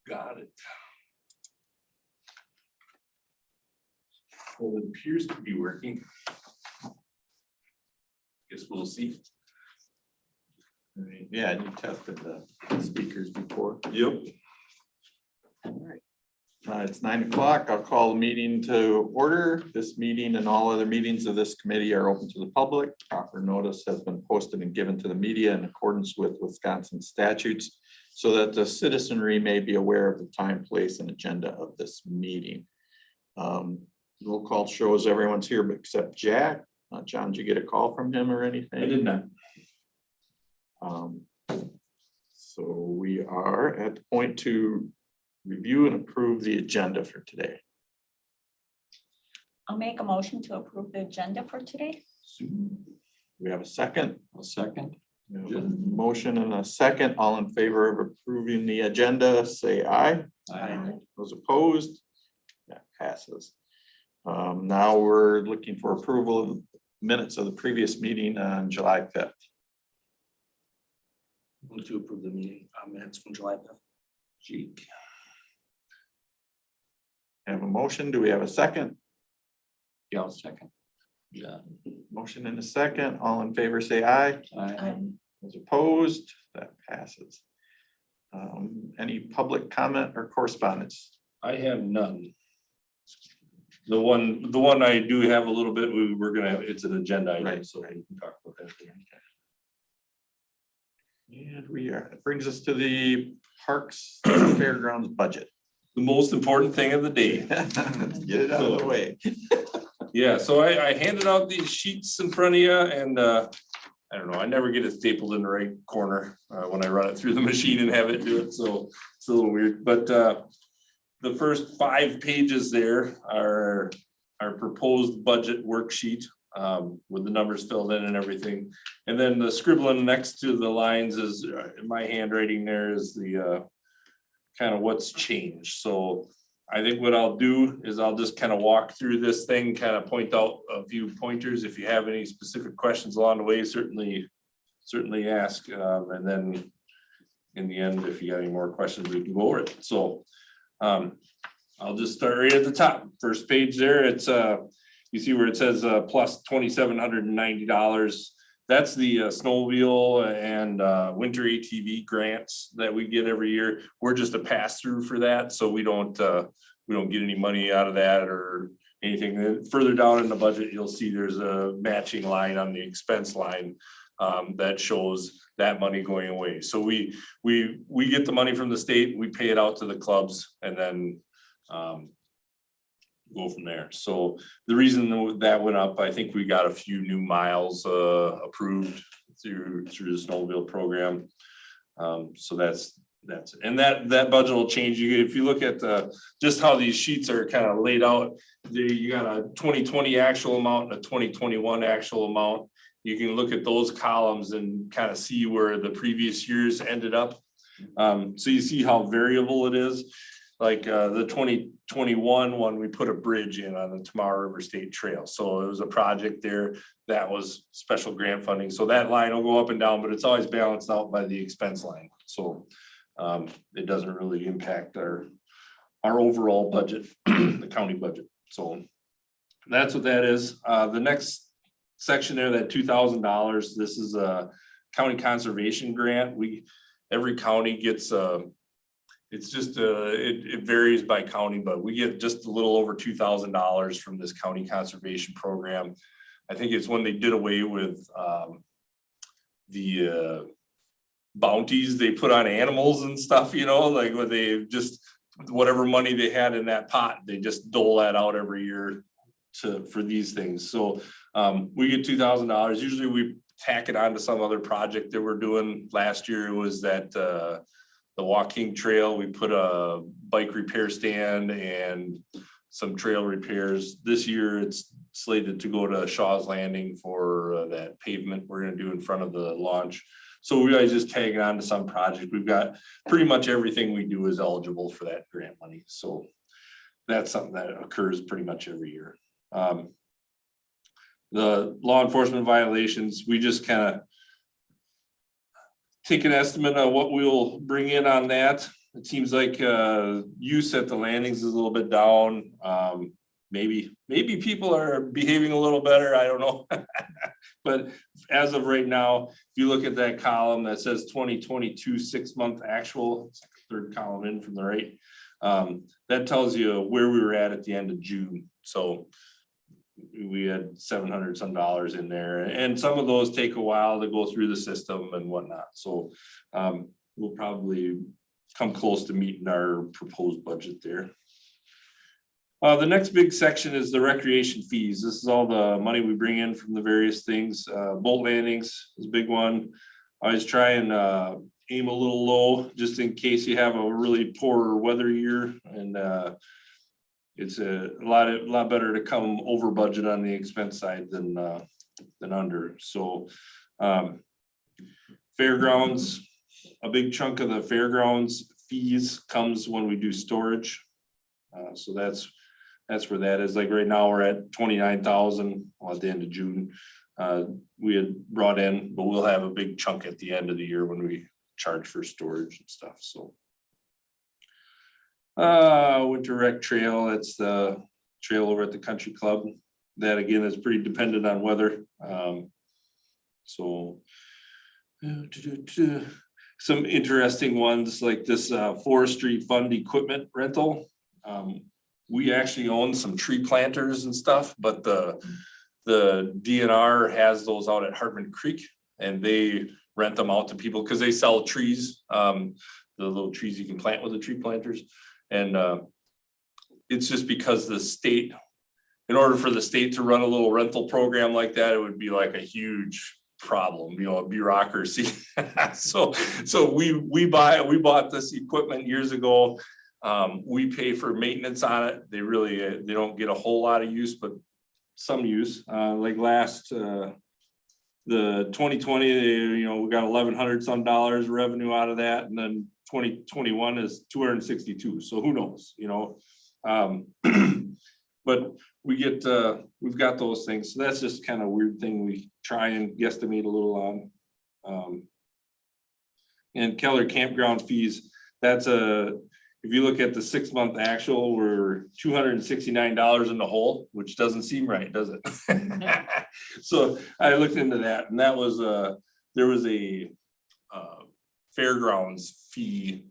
Got it. Well, it appears to be working. Guess we'll see. Yeah, and you tested the speakers before. Yep. It's 9 o'clock. I'll call the meeting to order. This meeting and all other meetings of this committee are open to the public. Proper notice has been posted and given to the media in accordance with Wisconsin statutes so that the citizenry may be aware of the time, place, and agenda of this meeting. Roll call shows everyone's here except Jack. John, did you get a call from him or anything? I did not. So we are at the point to review and approve the agenda for today. I'll make a motion to approve the agenda for today. We have a second. A second. We have a motion and a second. All in favor of approving the agenda, say aye. Aye. Those opposed? That passes. Now we're looking for approval of minutes of the previous meeting on July 5th. Move to approve the meeting minutes from July 5th. Cheek. Have a motion. Do we have a second? Yeah, I'll second. Yeah. Motion and a second. All in favor, say aye. Those opposed? That passes. Any public comment or correspondence? I have none. The one I do have a little bit, we're gonna have, it's an agenda item, Right. so we can talk about that there. And it brings us to the Parks and Fairgrounds budget. The most important thing of the day. Let's get it out of the way. Yeah, so I handed out these sheets in front of you and I don't know, I never get it stapled in the right corner when I run it through the machine and have it do it, so it's a little weird, but the first 5 pages there are our proposed budget worksheet with the numbers filled in and everything. And then the scribbling next to the lines is my handwriting there is the kind of what's changed. So I think what I'll do is I'll just kind of walk through this thing, kind of point out a few pointers. If you have any specific questions along the way, certainly ask. And then in the end, if you got any more questions, we can go over it. So I'll just start right at the top. First page there, it's you see where it says plus $2,790. That's the snowmobile and winter ATV grants that we get every year. We're just a pass through for that, so we don't get any money out of that or anything. Then further down in the budget, you'll see there's a matching line on the expense line that shows that money going away. So we get the money from the state, we pay it out to the clubs, and then go from there. So the reason that went up, I think we got a few new miles approved through the snowmobile program. So that's and that budget will change. If you look at just how these sheets are kind of laid out, you got a 2020 actual amount and a 2021 actual amount. You can look at those columns and kind of see where the previous years ended up. So you see how variable it is. Like the 2021 one, we put a bridge in on the Tomorrow River State Trail. So it was a project there that was special grant funding. So that line will go up and down, but it's always balanced out by the expense line. So it doesn't really impact our overall budget, the county budget. So that's what that is. The next section there, that $2,000, this is a county conservation grant. Every county gets it's just it varies by county, but we get just a little over $2,000 from this county conservation program. I think it's when they did away with the bounties they put on animals and stuff, you know, like when they just whatever money they had in that pot, they just dole that out every year for these things. So we get $2,000. Usually we tack it on to some other project that we're doing. Last year it was that the Walking Trail, we put a bike repair stand and some trail repairs. This year it's slated to go to Shaw's Landing for that pavement we're gonna do in front of the launch. So we guys just tag it on to some project. We've got pretty much everything we do is eligible for that grant money. So that's something that occurs pretty much every year. The law enforcement violations, we just kind of take an estimate of what we'll bring in on that. it seems like use at the landings is a little bit down. Maybe people are behaving a little better, I don't know. But as of right now, if you look at that column that says 2022 6-month actual, it's like the third column in from the right. That tells you where we were at the end of June. So we had $700 some in there, and some of those take a while to go through the system and whatnot. So we'll probably come close to meeting our proposed budget there. The next big section is the recreation fees. This is all the money we bring in from the various things. Boat landings is a big one. I always try and aim a little low just in case you have a really poor weather year, and it's a lot better to come over budget on the expense side than under. So fairgrounds, a big chunk of the fairgrounds fees comes when we do storage. So that's where that is. Like right now, we're at 29,000 at the end of June. We had brought in, but we'll have a big chunk at the end of the year when we charge for storage and stuff. So winter rec trail, that's the trail over at the country club. That again is pretty dependent on weather. So some interesting ones like this forestry fund equipment rental. We actually own some tree planters and stuff, but the DNR has those out at Hartman Creek, and they rent them out to people because they sell trees, the little trees you can plant with the tree planters. And it's just because the state, in order for the state to run a little rental program like that, it would be like a huge problem, a bureaucracy. So we bought this equipment years ago. We pay for maintenance on it. They don't get a whole lot of use, but some use. Like last the 2020, we got $1,100 some revenue out of that, and then 2021 is 262. So who knows, but we've got those things. So that's just kind of a weird thing we try and guesstimate a little on. And Keller campground fees, that's if you look at the 6-month actual, we're $269 in the hole, which doesn't seem right, does it? So I looked into that, and that was there was a fairgrounds fee.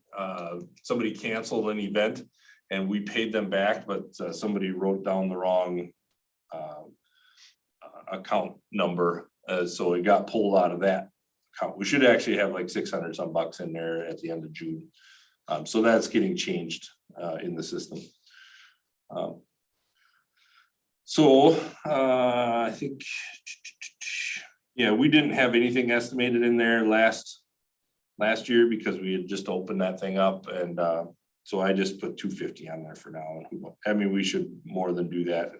Somebody canceled an event, and we paid them back, but somebody wrote down the wrong account number, so it got pulled out of that account. We should actually have like $600 some in there at the end of June. So that's getting changed in the system. I think, yeah, we didn't have anything estimated in there last year because we had just opened that thing up, and so I just put 250 on there for now. I mean, we should more than do that,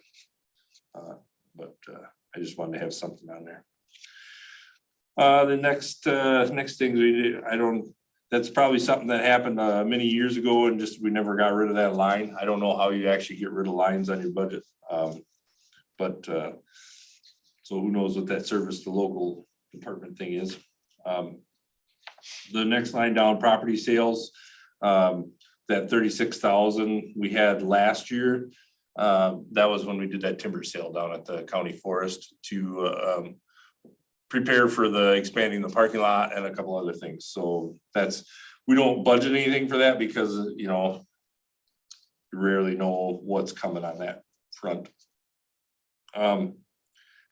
but I just wanted to have something on there. The next things we did, that's probably something that happened many years ago, and just we never got rid of that line. I don't know how you actually get rid of lines on your budget, but so who knows what that service to local department thing is. The next line down, property sales, that 36,000 we had last year. That was when we did that timber sale down at the county forest to prepare for the expanding the parking lot and a couple other things. So we don't budget anything for that because, you rarely know what's coming on that front.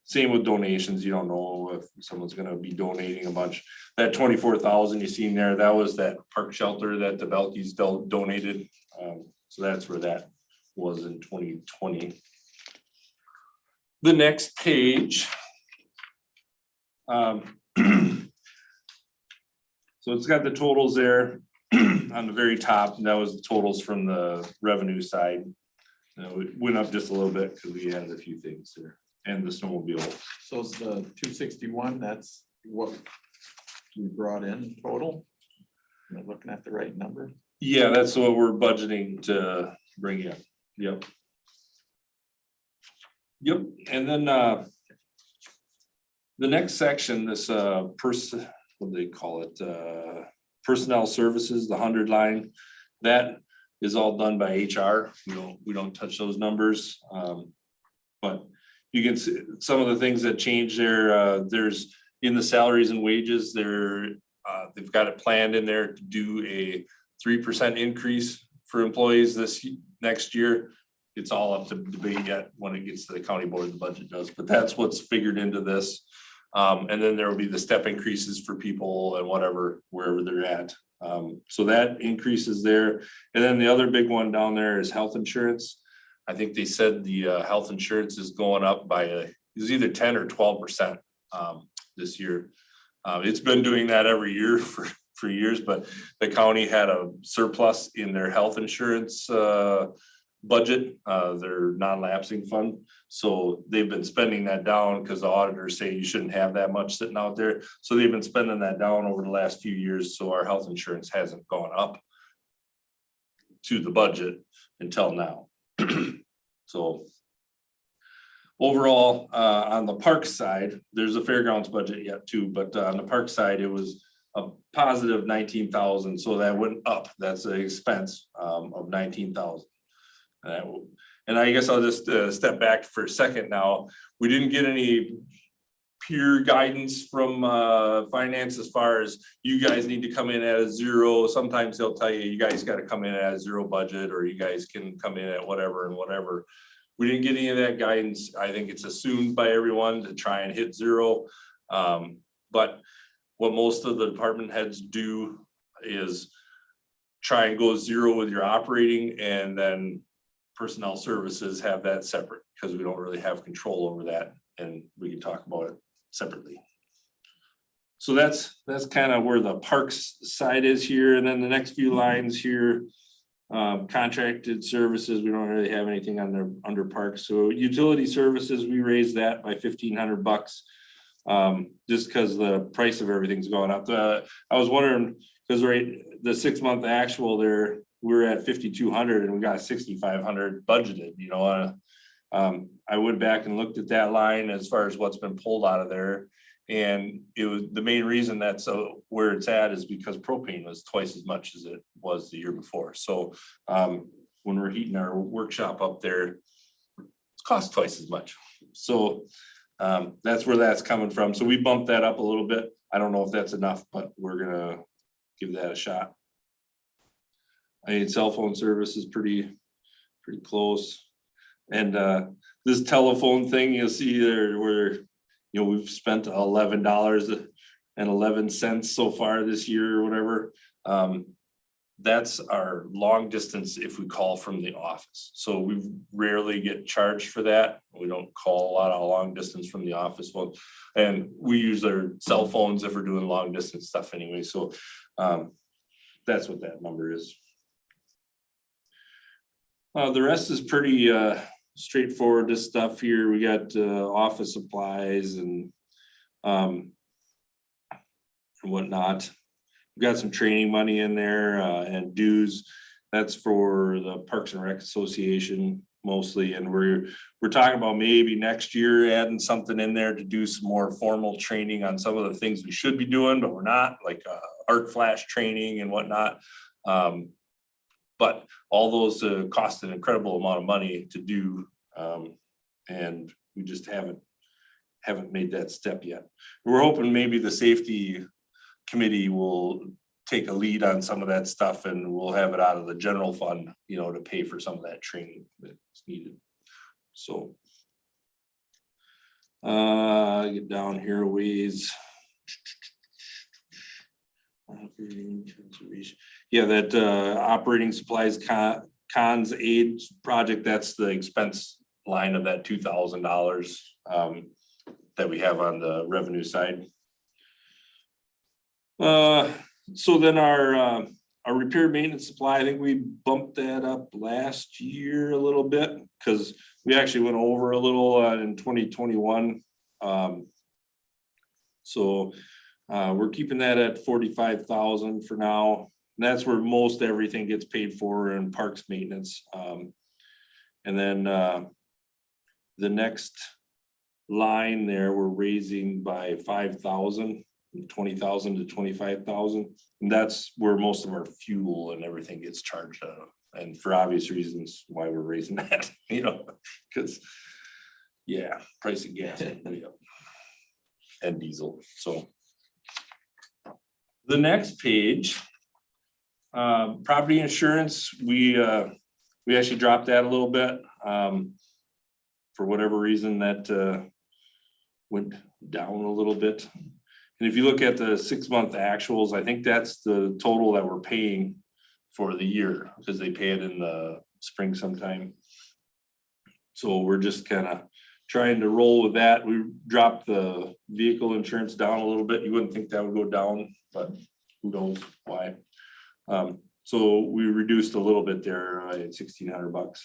Same with donations. You don't know if someone's going to be donating a bunch. That 24,000 you seen there, that was that park shelter that the Belkys donated. So that's where that was in 2020. The next page. So it's got the totals there on the very top, and that was the totals from the revenue side. It went up just a little bit because we added a few things there, and the snowmobile. So it's the 261, that's what we brought in total? Am I looking at the right number? Yeah, that's what we're budgeting to bring in. Yep. And then the next section, this what do they call it? Personnel services, the 100 line. That is all done by HR. We don't touch those numbers. But you can see some of the things that change there. There's in the salaries and wages, they've got it planned in there to do a 3% increase for employees next year. It's all up to debate yet when it gets to the county board, the budget does, but that's what's figured into this. And then there will be the step increases for people and whatever, wherever they're at. So that increases there. And then the other big one down there is health insurance. I think they said the health insurance is going up by it's either 10 or 12% this year. It's been doing that every year for years, but the county had a surplus in their health insurance budget, their non-lapsing fund. So they've been spending that down because the auditors say you shouldn't have that much sitting out there. So they've been spending that down over the last few years. So our health insurance hasn't gone up to the budget until now. So overall, on the park side, there's a fairgrounds budget yet too, but on the park side, it was a positive 19,000. So that went up. That's an expense of 19,000. And I guess I'll just step back for a second now. We didn't get any peer guidance from finance as far as you guys need to come in at a zero. Sometimes they'll tell you guys got to come in at a zero budget, or you guys can come in at whatever and whatever. We didn't get any of that guidance. I think it's assumed by everyone to try and hit zero. But what most of the department heads do is try and go zero with your operating, and then personnel services have that separate because we don't really have control over that, and we can talk about it separately. So that's kind of where the parks side is here. And then the next few lines here, contracted services, we don't really have anything on there under parks. So utility services, we raised that by $1,500 just because the price of everything's going up. I was wondering, because the 6 month actual there, we're at 5,200 and we got 6,500 budgeted, you know. I went back and looked at that line as far as what's been pulled out of there. And it was the main reason that's where it's at is because propane was twice as much as it was the year before. So when we're heating our workshop up there, it costs twice as much. So that's where that's coming from. So we bumped that up a little bit. I don't know if that's enough, but we're gonna give that a shot. I mean, cell phone service is pretty close. And this telephone thing, you'll see there where, you know, we've spent $11.11 so far this year or whatever. That's our long distance if we call from the office. So we rarely get charged for that. We don't call a lot of long distance from the office. Well, and we use our cell phones if we're doing long distance stuff anyway. So that's what that number is. The rest is pretty straightforward. This stuff here, we got office supplies and whatnot. We got some training money in there and dues. That's for the Parks and Rec Association mostly. And we're talking about maybe next year adding something in there to do some more formal training on some of the things we should be doing, but we're not, like art flash training and whatnot. But all those cost an incredible amount of money to do, and we just haven't made that step yet. We're hoping maybe the safety committee will take a lead on some of that stuff, and we'll have it out of the general fund, you know, to pay for some of that training that's needed. So get down here a ways. Yeah, that operating supplies cons aid project, that's the expense line of that $2,000 that we have on the revenue side. So then our repair maintenance supply, I think we bumped that up last year a little bit because we actually went over a little in 2021. So we're keeping that at 45,000 for now. And that's where most everything gets paid for in parks maintenance. And then the next line there, we're raising by 5,000. 20,000 to 25,000. And that's where most of our fuel and everything gets charged out of. And for obvious reasons why we're raising that, you know, because yeah, price of gas went way up. And diesel, so. The next page, property insurance, we actually dropped that a little bit. For whatever reason that went down a little bit. And if you look at the 6-month actuals, I think that's the total that we're paying for the year, because they pay it in the spring sometime. So we're just kind of trying to roll with that. We dropped the vehicle insurance down a little bit. You wouldn't think that would go down, but who knows why. So we reduced a little bit there at $1,600.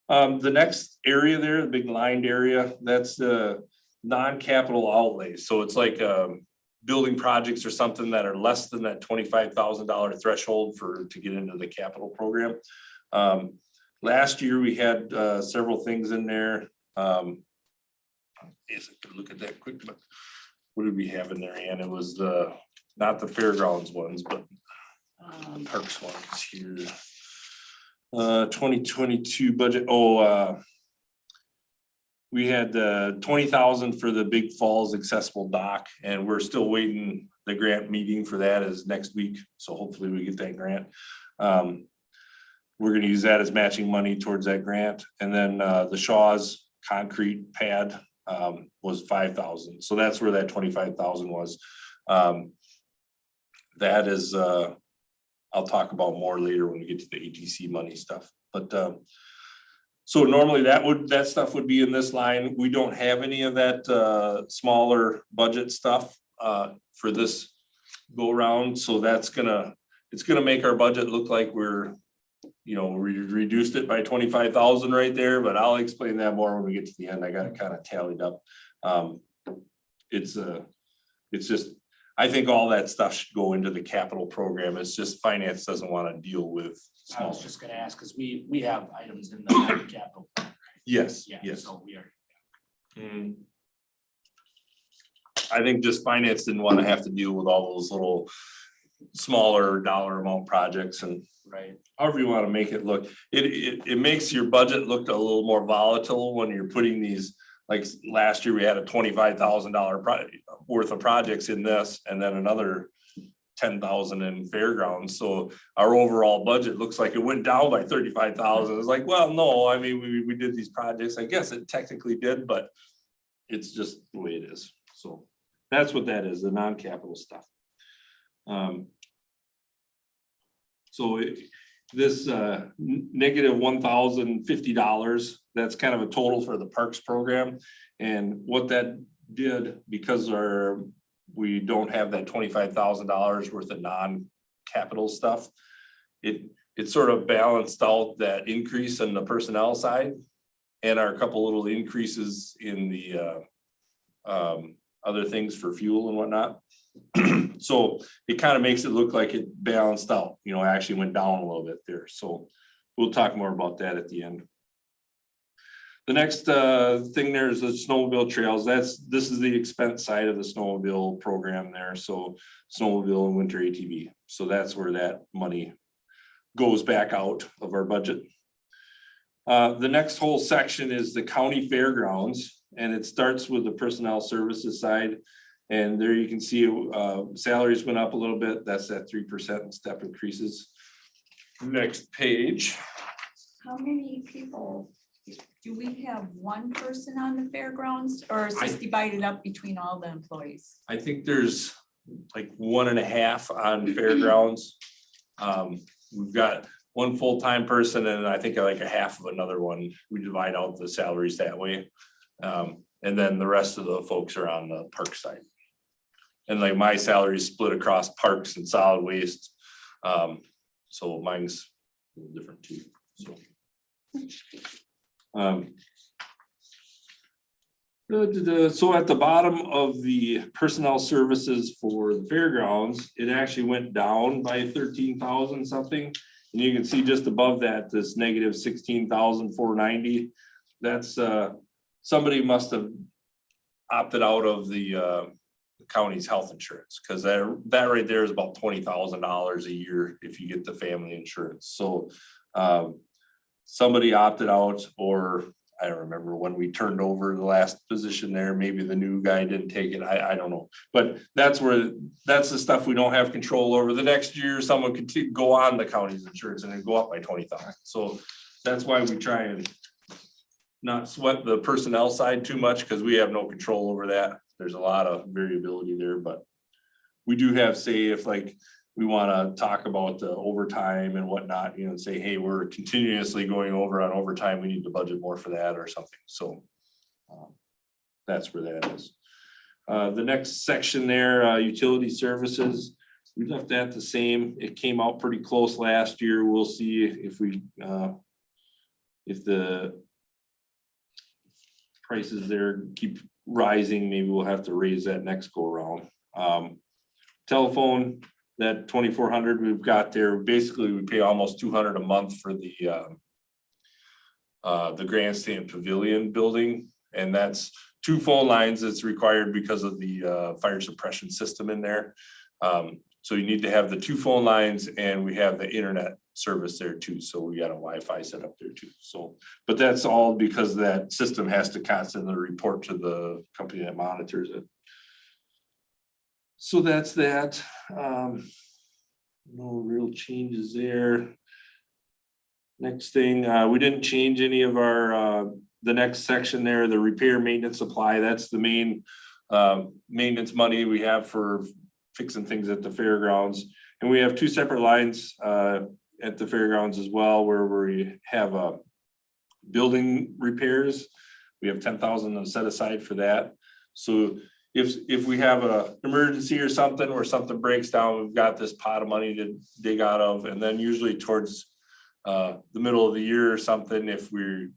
The next area there, the big lined area, that's the non-capital outlays. So it's like building projects or something that are less than that $25,000 threshold to get into the capital program. Last year we had several things in there. Yes, I could look at that quick, but what did we have in there, Ann? It was not the fairgrounds ones, but parks ones here. 2022 budget. We had 20,000 for the Big Falls accessible dock, and we're still waiting. The grant meeting for that is next week, so hopefully we get that grant. We're gonna use that as matching money towards that grant, and then the Shaw's concrete pad was 5,000, so that's where that 25,000 was. That is I'll talk about more later when we get to the ATC money stuff, but so normally that stuff would be in this line. We don't have any of that smaller budget stuff for this go around, so it's gonna make our budget look like we reduced it by 25,000 right there, but I'll explain that more when we get to the end. I got it kind of tallied up. It's just, I think all that stuff should go into the capital program. It's just finance doesn't want to deal with I small. was just gonna ask, because we have items in the capital. plan, right? Yes, Yeah, yes. so we are, I think just finance didn't want to have to deal with all those little smaller dollar amount projects, and right, however you want to make it look. It makes your budget look a little more volatile when you're putting these, like last year we had a $25,000 worth of projects in this, and then another 10,000 in fairgrounds. So our overall budget looks like it went down by 35,000. It's like, well, no, I mean, we did these projects. I guess it technically did, but it's just the way it is. So that's what that is, the non-capital stuff. So this negative $1,050, that's kind of a total for the parks program. And what that did, because we don't have that $25,000 worth of non-capital stuff, it sort of balanced out that increase in the personnel side and our couple little increases in the other things for fuel and whatnot. So it kind of makes it look like it balanced out, actually went down a little bit there. So we'll talk more about that at the end. The next thing there is the snowmobile trails. This is the expense side of the snowmobile program there. So snowmobile and winter ATV. So that's where that money goes back out of our budget. The next whole section is the county fairgrounds, and it starts with the personnel services side. And there you can see salaries went up a little bit. That's that 3% step increases. Next page. How many people, do we have one person on the fairgrounds, or is this divided up between all the employees? I think there's like 1.5 on fairgrounds. We've got one full-time person and I think like a half of another one. We divide out the salaries that way. And then the rest of the folks are on the park side. And like my salary is split across parks and solid waste. So mine's a little different too, so. So at the bottom of the personnel services for the fairgrounds, it actually went down by 13,000 something. And you can see just above that, this negative 16,490. That's somebody must have opted out of the the county's health insurance, because that right there is about $20,000 a year if you get the family insurance. So somebody opted out, or I don't remember when we turned over the last position there, maybe the new guy didn't take it. I don't know. But that's the stuff we don't have control over. The next year, someone could go on the county's insurance and it go up by 20,000. So that's why we try and not sweat the personnel side too much, because we have no control over that. There's a lot of variability there, but we do have say if like we want to talk about the overtime and whatnot, and say, hey, we're continuously going over on overtime, we need to budget more for that or something. So that's where that is. The next section there, utility services, we left that the same. It came out pretty close last year. We'll see if the prices there keep rising, maybe we'll have to raise that next go around. Telephone, that 2,400 we've got there, basically we pay almost 200 a month for the grandstand pavilion building, and that's 2 phone lines that's required because of the fire suppression system in there. So you need to have the 2 phone lines, and we have the internet service there too. So we got a Wi-Fi set up there too. So, but that's all because that system has to constantly report to the company that monitors it. So that's that. No real changes there. Next thing, we didn't change any of our, the next section there, the repair, maintenance, supply. That's the main maintenance money we have for fixing things at the fairgrounds. And we have 2 separate lines at the fairgrounds as well, where we have building repairs. We have 10,000 set aside for that. So if we have an emergency or something, or something breaks down, we've got this pot of money to dig out of. And then usually towards the middle of the year or something, if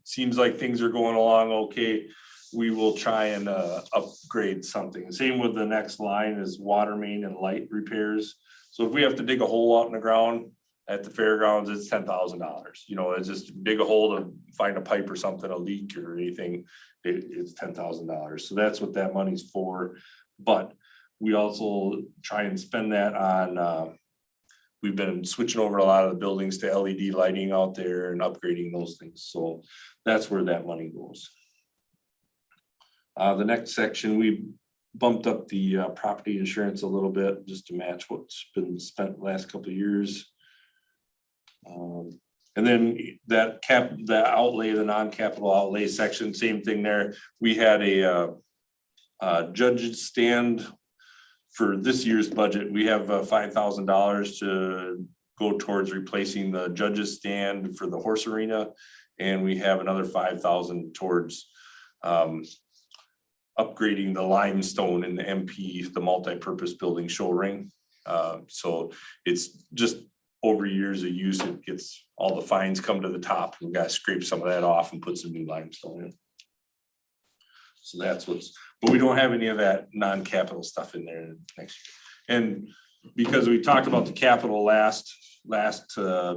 seems like things are going along okay, we will try and upgrade something. Same with the next line is water main and light repairs. So if we have to dig a hole out in the ground at the fairgrounds, it's $10,000. It's just dig a hole to find a pipe or something, a leak or anything. It's $10,000. So that's what that money's for. But we also try and spend that on, we've been switching over a lot of the buildings to LED lighting out there and upgrading those things. So that's where that money goes. The next section, we bumped up the property insurance a little bit just to match what's been spent the last couple of years. And then the outlay, the non-capital outlay section, same thing there. We had a judge's stand for this year's budget. We have $5,000 to go towards replacing the judge's stand for the horse arena. And we have another $5,000 towards upgrading the limestone in the MP, the multi-purpose building show ring. So it's just over years of use, it gets all the fines come to the top. We've got to scrape some of that off and put some new limestone in. So that's but we don't have any of that non-capital stuff in there next year. And because we talked about the capital last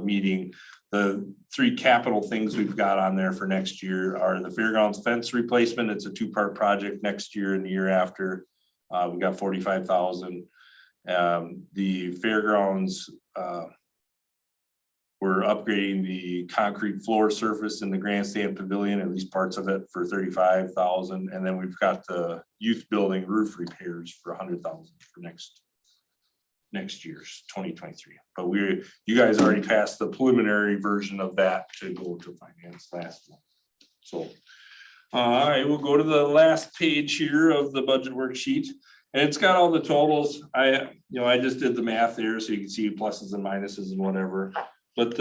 meeting, the 3 capital things we've got on there for next year are the fairgrounds fence replacement. It's a 2-part project next year and the year after. We got $45,000. The fairgrounds, we're upgrading the concrete floor surface in the grandstand pavilion, at least parts of it, for $35,000. And then we've got the youth building roof repairs for $100,000 for next year's 2023. But you guys already passed the preliminary version of that to go to finance last month. So I will go to the last page here of the budget worksheet, and it's got all the totals. I just did the math there so you can see pluses and minuses and whatever. But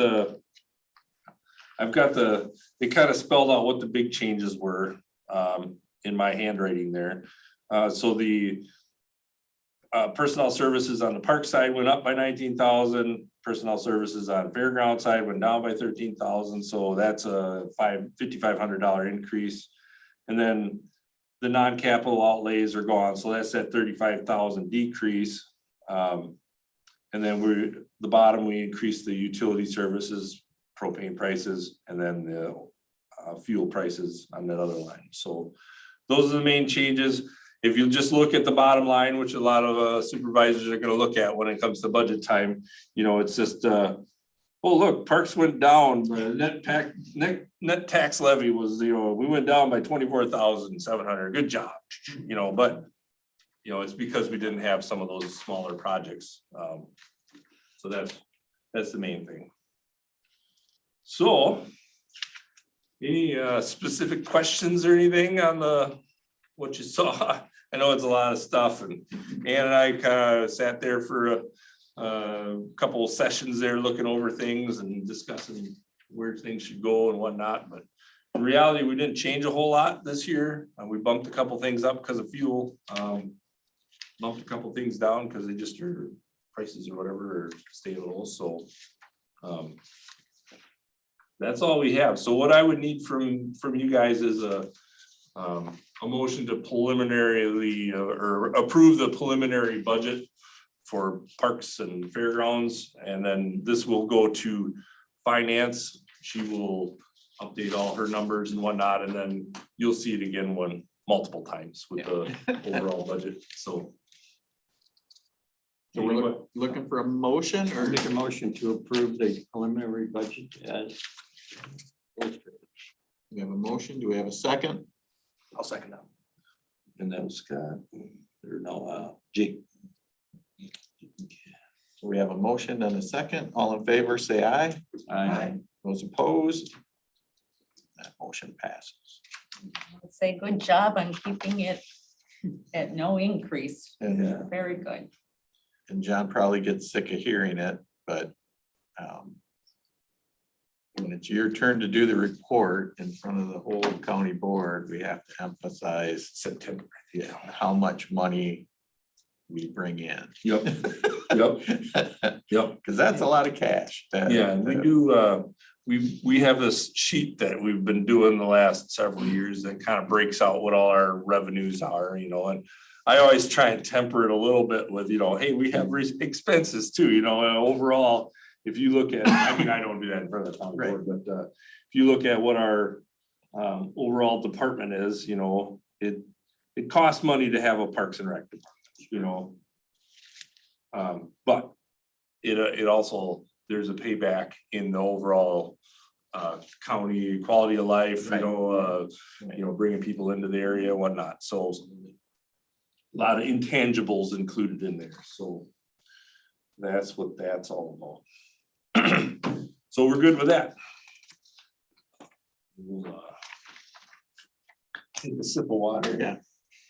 I've got it kind of spelled out what the big changes were in my handwriting there. So the personnel services on the park side went up by 19,000. Personnel services on fairground side went down by 13,000. So that's a $5,500 increase. And then the non-capital outlays are gone. So that's that 35,000 decrease. And then the bottom, we increased the utility services, propane prices, and then the fuel prices on that other line. So those are the main changes. if you just look at the bottom line, which a lot of supervisors are gonna look at when it comes to budget time, you know, it's just, oh, look, parks went down, the net tax levy was, you know, we went down by 24,700, good job, you know, but you know, it's because we didn't have some of those smaller projects. So that's the main thing. So, any specific questions or anything on what you saw? I know it's a lot of stuff, and Ann and I kind of sat there for a couple of sessions there, looking over things and discussing where things should go and whatnot, but in reality, we didn't change a whole lot this year. We bumped a couple things up because of fuel. Bumped a couple things down because they just are prices or whatever, or stay low, so. That's all we have. So what I would need from you guys is a motion to preliminarily or approve the preliminary budget for parks and fairgrounds, and then this will go to finance. She will update all her numbers and whatnot, and then you'll see it again multiple times with the overall budget, so. So we're looking for a motion or Make a motion to approve the preliminary budget as. we have a motion? Do we have a second? I'll second that. And that was Scott, or no, Jake. So we have a motion and a second. All in favor, say aye. Aye. Those opposed? That motion passes. I'd say good job on keeping it at no increase. And Very good. and John probably gets sick of hearing it, but when it's your turn to do the report in front of the whole county board, we have to emphasize September. how much money we bring in. Yep, yep. Because that's a lot of cash. Yeah, and we do, we have this sheet that we've been doing the last several years that kind of breaks out what all our revenues are, you know, and I always try and temper it a little bit with, you know, hey, we have expenses too, you know, and overall, if you look at, I mean, I don't do that in front of the town board, but if you look at what our overall department is, you know, it costs money to have a Parks and Rec department, you know. But it also, there's a payback in the overall county quality of life, you know, bringing people into the area and whatnot, so a lot of intangibles included in there, so that's what that's all about. So we're good with that. We'll, take a sip of water. Yeah,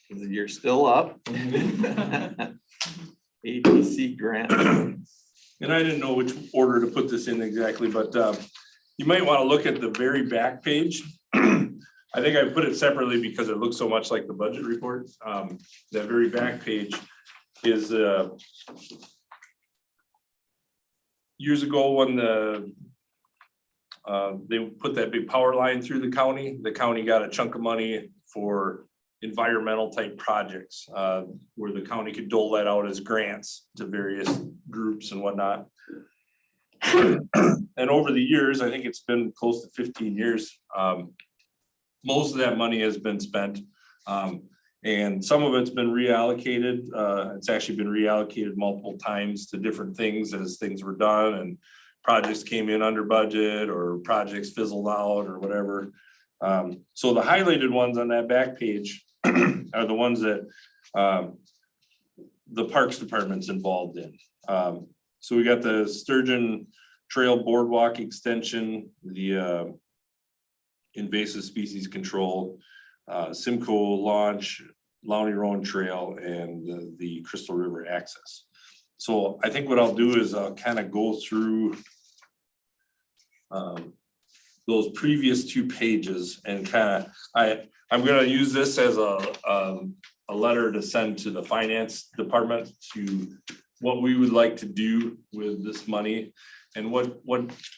you're still up. ATC grant. And I didn't know which order to put this in exactly, but you might want to look at the very back page. I think I put it separately because it looks so much like the budget report. That very back page is years ago when they put that big power line through the county got a chunk of money for environmental type projects, where the county could dole that out as grants to various groups and whatnot. And over the years, I think it's been close to 15 years, most of that money has been spent. And some of it's been reallocated. It's actually been reallocated multiple times to different things as things were done and projects came in under budget or projects fizzled out or whatever. So the highlighted ones on that back page are the ones that the Parks Department's involved in. So we got the Sturgeon Trail Boardwalk Extension, the invasive species control, Simcoe Launch, Lowney Roan Trail, and the Crystal River access. So I think what I'll do is I'll kind of go through those previous two pages and kind of, I'm gonna use this as a letter to send to the finance department to what we would like to do with this money and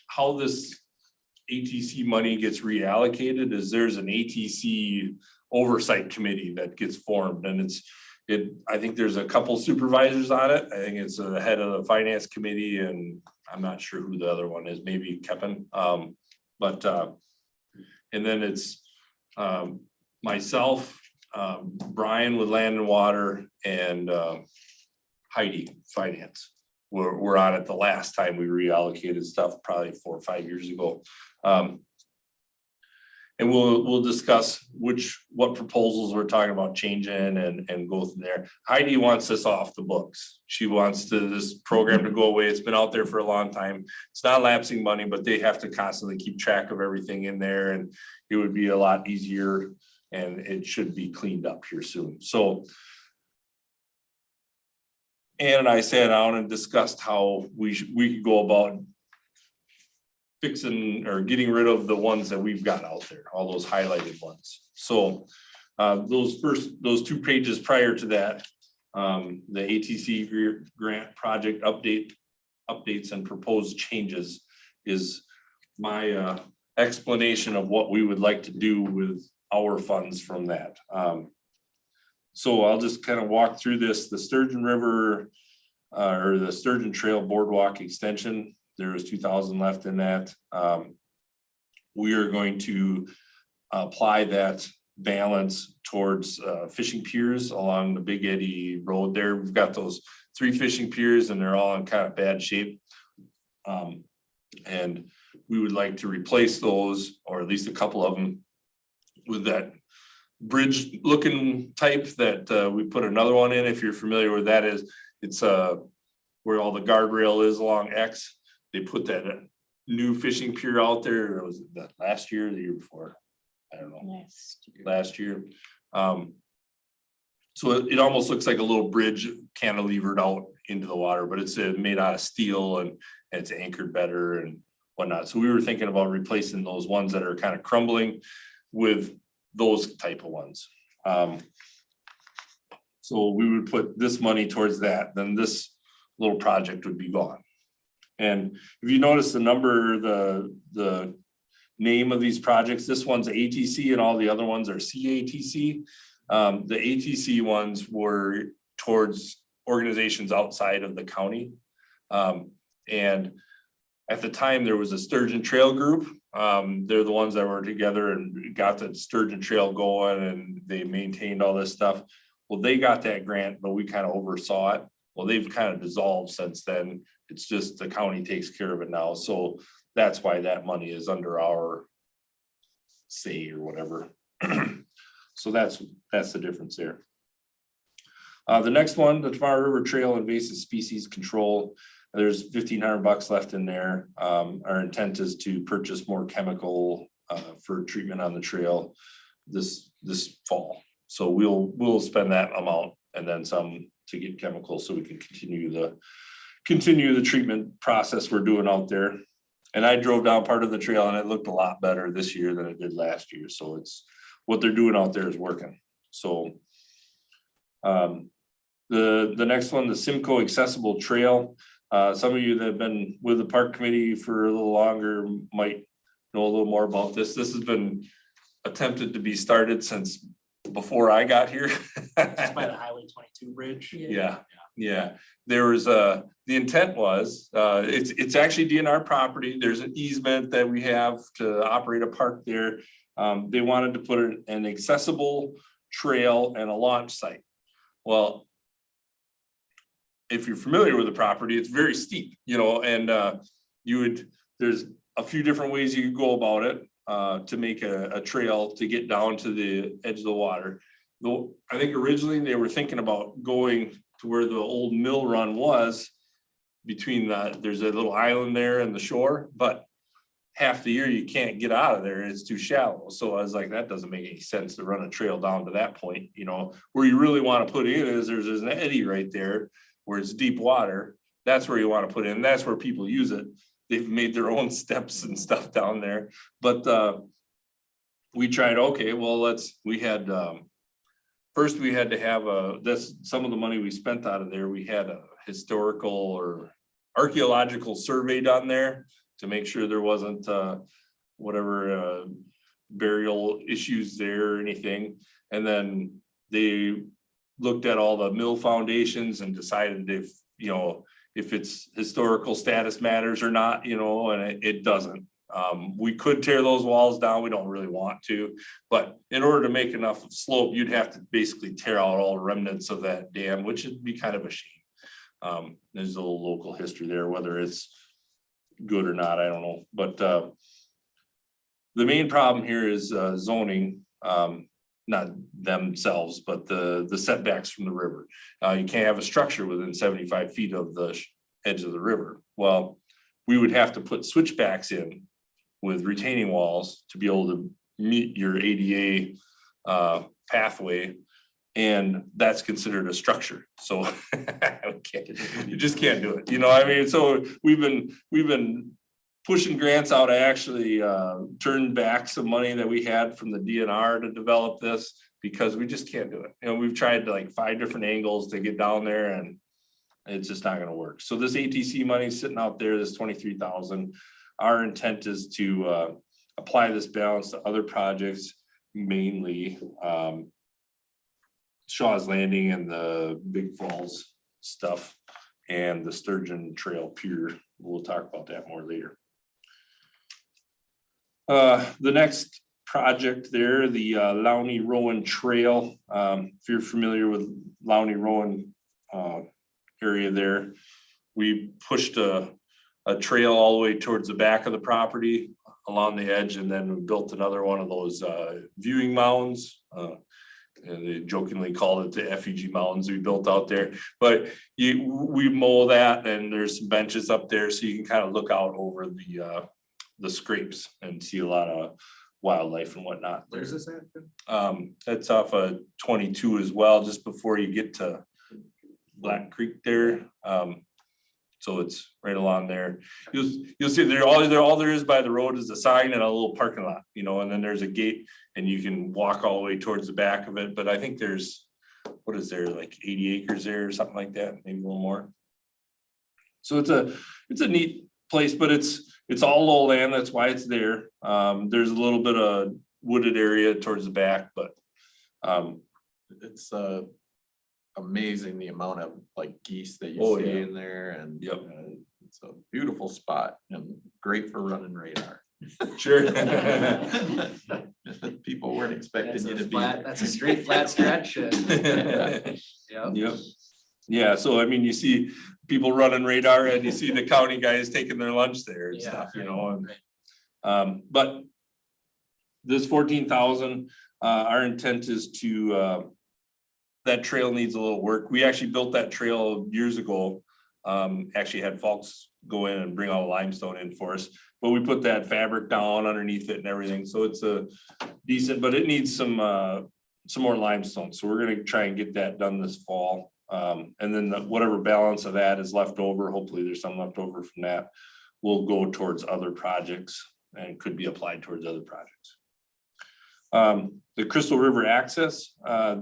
how this ATC money gets reallocated is there's an ATC oversight committee that gets formed and I think there's a couple supervisors on it. I think it's the head of the finance committee and I'm not sure who the other one is, maybe Kevin. And then it's myself, Brian with Land and Water and Heidi Finance. We're on it the last time we reallocated stuff, probably 4 or 5 years ago. And we'll discuss what proposals we're talking about changing and go from there. Heidi wants this off the books. She wants this program to go away. It's been out there for a long time. It's not lapsing money, but they have to constantly keep track of everything in there, and it would be a lot easier, and it should be cleaned up here soon. So Ann and I sat down and discussed how we could go about fixing or getting rid of the ones that we've got out there, all those highlighted ones. So those 2 pages prior to that, the ATC grant project updates and proposed changes is my explanation of what we would like to do with our funds from that. So I'll just kind of walk through this. The Sturgeon River or the Sturgeon Trail Boardwalk extension, there is 2,000 left in that. We are going to apply that balance towards fishing piers along the Big Eddy Road there. We've got those 3 fishing piers and they're all in kind of bad shape. And we would like to replace those, or at least a couple of them, with that bridge looking type that we put another one in. If you're familiar with that, it's where all the guardrail is along X. They put that new fishing pier out there. Was it that last year or the year before? I don't know. Last year. So it almost looks like a little bridge cantilevered out into the water, but it's made out of steel and it's anchored better and whatnot. So we were thinking about replacing those ones that are kind of crumbling with those type of ones. So we would put this money towards that, then this little project would be gone. And if you notice the number, the name of these projects, this one's ATC and all the other ones are CATC. The ATC ones were towards organizations outside of the county. And at the time there was a Sturgeon Trail group. They're the ones that were together and got the Sturgeon Trail going and they maintained all this stuff. Well, they got that grant, but we kind of oversaw it. Well, they've kind of dissolved since then. It's just the county takes care of it now. So that's why that money is under our say or whatever. So that's the difference there. The next one, the Tomorrow River Trail Invasive Species Control. There's $1,500 left in there. Our intent is to purchase more chemical for treatment on the trail this fall. So we'll spend that amount and then some to get chemicals so we can continue the treatment process we're doing out there. And I drove down part of the trail and it looked a lot better this year than it did last year. So it's what they're doing out there is working. So the next one, the Simcoe Accessible Trail. Some of you that have been with the park committee for a little longer might know a little more about this. This has been attempted to be started since before I got here. It's by the Highway 22 bridge. Yeah. There was the intent was, it's actually DNR property. There's an easement that we have to operate a park there. They wanted to put an accessible trail and a launch site. Well, if you're familiar with the property, it's very steep, and there's a few different ways you could go about it to make a trail to get down to the edge of the water. Though I think originally they were thinking about going to where the old mill run was between there's a little island there and the shore, but half the year you can't get out of there. It's too shallow. So I was like, that doesn't make any sense to run a trail down to that point. Where you really want to put in is there's an eddy right there where it's deep water. That's where you want to put in. That's where people use it. They've made their own steps and stuff down there. But we tried, okay, well, first we had to have some of the money we spent out of there, we had a historical or archaeological survey done there to make sure there wasn't burial issues there or anything. And then they looked at all the mill foundations and decided if its historical status matters or not, and it doesn't. We could tear those walls down. We don't really want to, but in order to make enough slope, you'd have to basically tear out all the remnants of that dam, which would be kind of a shame. There's a little local history there, whether it's good or not, I don't know, but the main problem here is zoning, not themselves, but the setbacks from the river. You can't have a structure within 75 feet of the edge of the river. Well, we would have to put switchbacks in with retaining walls to be able to meet your ADA pathway. And that's considered a structure. So you just can't do it. You know, I mean, so we've been pushing grants out. I actually turned back some money that we had from the DNR to develop this because we just can't do it. You know, we've tried like 5 different angles to get down there and it's just not gonna work. So this ATC money is sitting out there, this 23,000. Our intent is to apply this balance to other projects, mainly Shaw's Landing and the Big Falls stuff and the Sturgeon Trail Pier. We'll talk about that more later. The next project there, the Lowney Rowan Trail. If you're familiar with Lowney Rowan area there, we pushed a trail all the way towards the back of the property along the edge, and then we built another one of those viewing mounds. And they jokingly called it the effigy mountains we built out there, but we mow that and there's some benches up there so you can kind of look out over the scrapes and see a lot of wildlife and whatnot. Where's this at? That's off of 22 as well, just before you get to Black Creek there. So it's right along there. You'll see there, all there is by the road is a sign and a little parking lot, you know, and then there's a gate and you can walk all the way towards the back of it. But I think there's, what is there, like 80 acres there or something like that, maybe a little more. So it's a neat place, but it's all lowland. That's why it's there. There's a little bit of wooded area towards the back, but It's amazing the amount of like geese that Oh, you see yeah. in there and Yep. it's a beautiful spot and great for running radar. sure. People weren't expecting you to be there. That's a straight flat stretch. Yeah. Yep. Yeah, so I mean, you see people running radar and you see the county guys taking their lunch there and Yeah, stuff, you right, know, and right. but this 14,000, our intent is to, that trail needs a little work. We actually built that trail years ago. Actually had folks go in and bring all the limestone in for us, but we put that fabric down underneath it and everything. So it's a decent, but it needs some more limestone. So we're gonna try and get that done this fall. And then whatever balance of that is left over, hopefully there's some left over from that, will go towards other projects and could be applied towards other projects. The Crystal River access,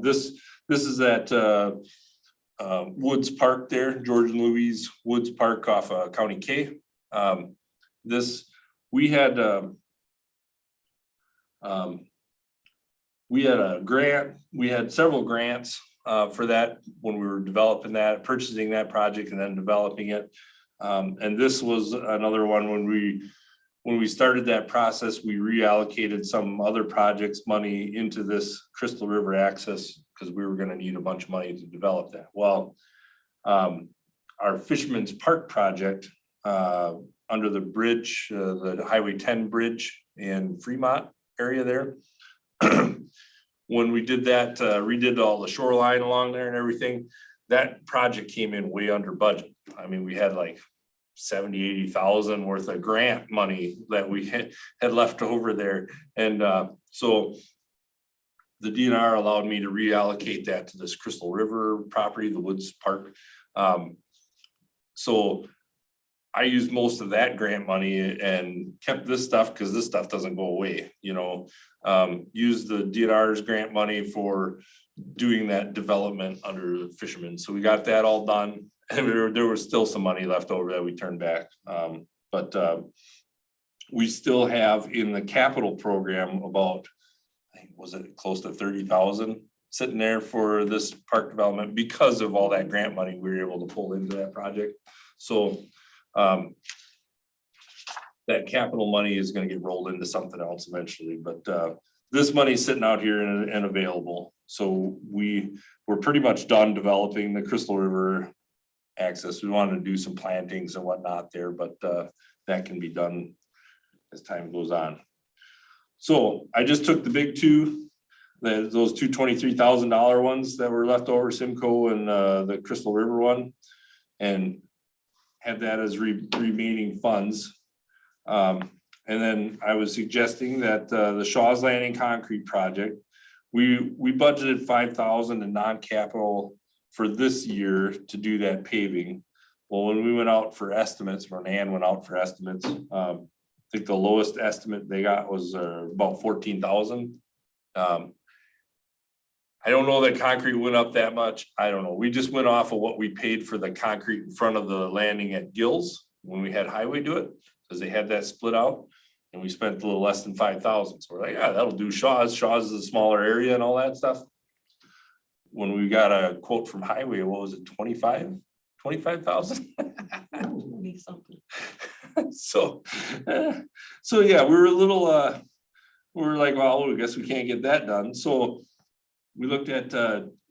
this is at Woods Park there, George and Louise Woods Park off County K. We had a grant, we had several grants for that when we were developing that, purchasing that project and then developing it. And this was another one when we started that process, we reallocated some other projects money into this Crystal River access because we were gonna need a bunch of money to develop that. Well, our Fisherman's Park project under the bridge, the Highway 10 bridge in Fremont area there. When we did that, redid all the shoreline along there and everything, that project came in way under budget. I mean, we had like 70,000-80,000 worth of grant money that we had left over there. And so the DNR allowed me to reallocate that to this Crystal River property, the Woods Park. So I used most of that grant money and kept this stuff because this stuff doesn't go away, you know. Use the DNR's grant money for doing that development under the fishermen. So we got that all done. And there was still some money left over that we turned back. But we still have in the capital program about, I think, was it close to 30,000 sitting there for this park development because of all that grant money we were able to pull into that project. So that capital money is gonna get rolled into something else eventually, but this money's sitting out here and available. So we're pretty much done developing the Crystal River access. We wanted to do some plantings and whatnot there, but that can be done as time goes on. So I just took the big two, those two $23,000 ones that were left over, Simcoe and the Crystal River one, and had that as remaining funds. And then I was suggesting that the Shaw's Landing concrete project, we budgeted 5,000 in non-capital for this year to do that paving. Well, when we went out for estimates, when Ann went out for estimates, I think the lowest estimate they got was about 14,000. I don't know that concrete went up that much. I don't know. We just went off of what we paid for the concrete in front of the landing at Gills when we had Highway do it, because they had that split out. And we spent a little less than 5,000. So we're like, yeah, that'll do Shaw's. Shaw's is a smaller area and all that stuff. When we got a quote from Highway, what was it, 25,000? So yeah, we were a little, we were like, well, I guess we can't get that done. So we looked at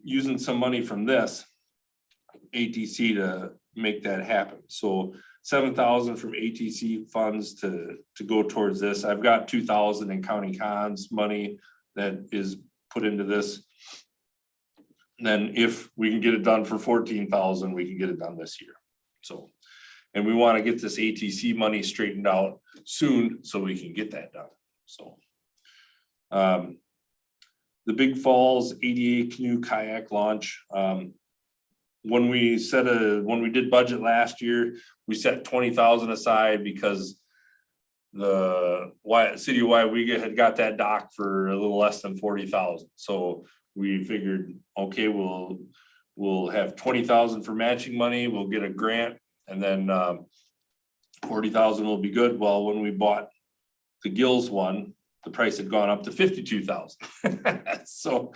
using some money from this ATC to make that happen. So 7,000 from ATC funds to go towards this. I've got 2,000 in county cons money that is put into this. And then if we can get it done for 14,000, we can get it done this year. So, and we want to get this ATC money straightened out soon so we can get that done. So, the Big Falls ADA canoe kayak launch. When we did budget last year, we set 20,000 aside because the city of Waiwega had got that dock for a little less than 40,000. So we figured, okay, we'll have 20,000 for matching money. We'll get a grant, and then 40,000 will be good. Well, when we bought the Gills one, the price had gone up to 52,000. So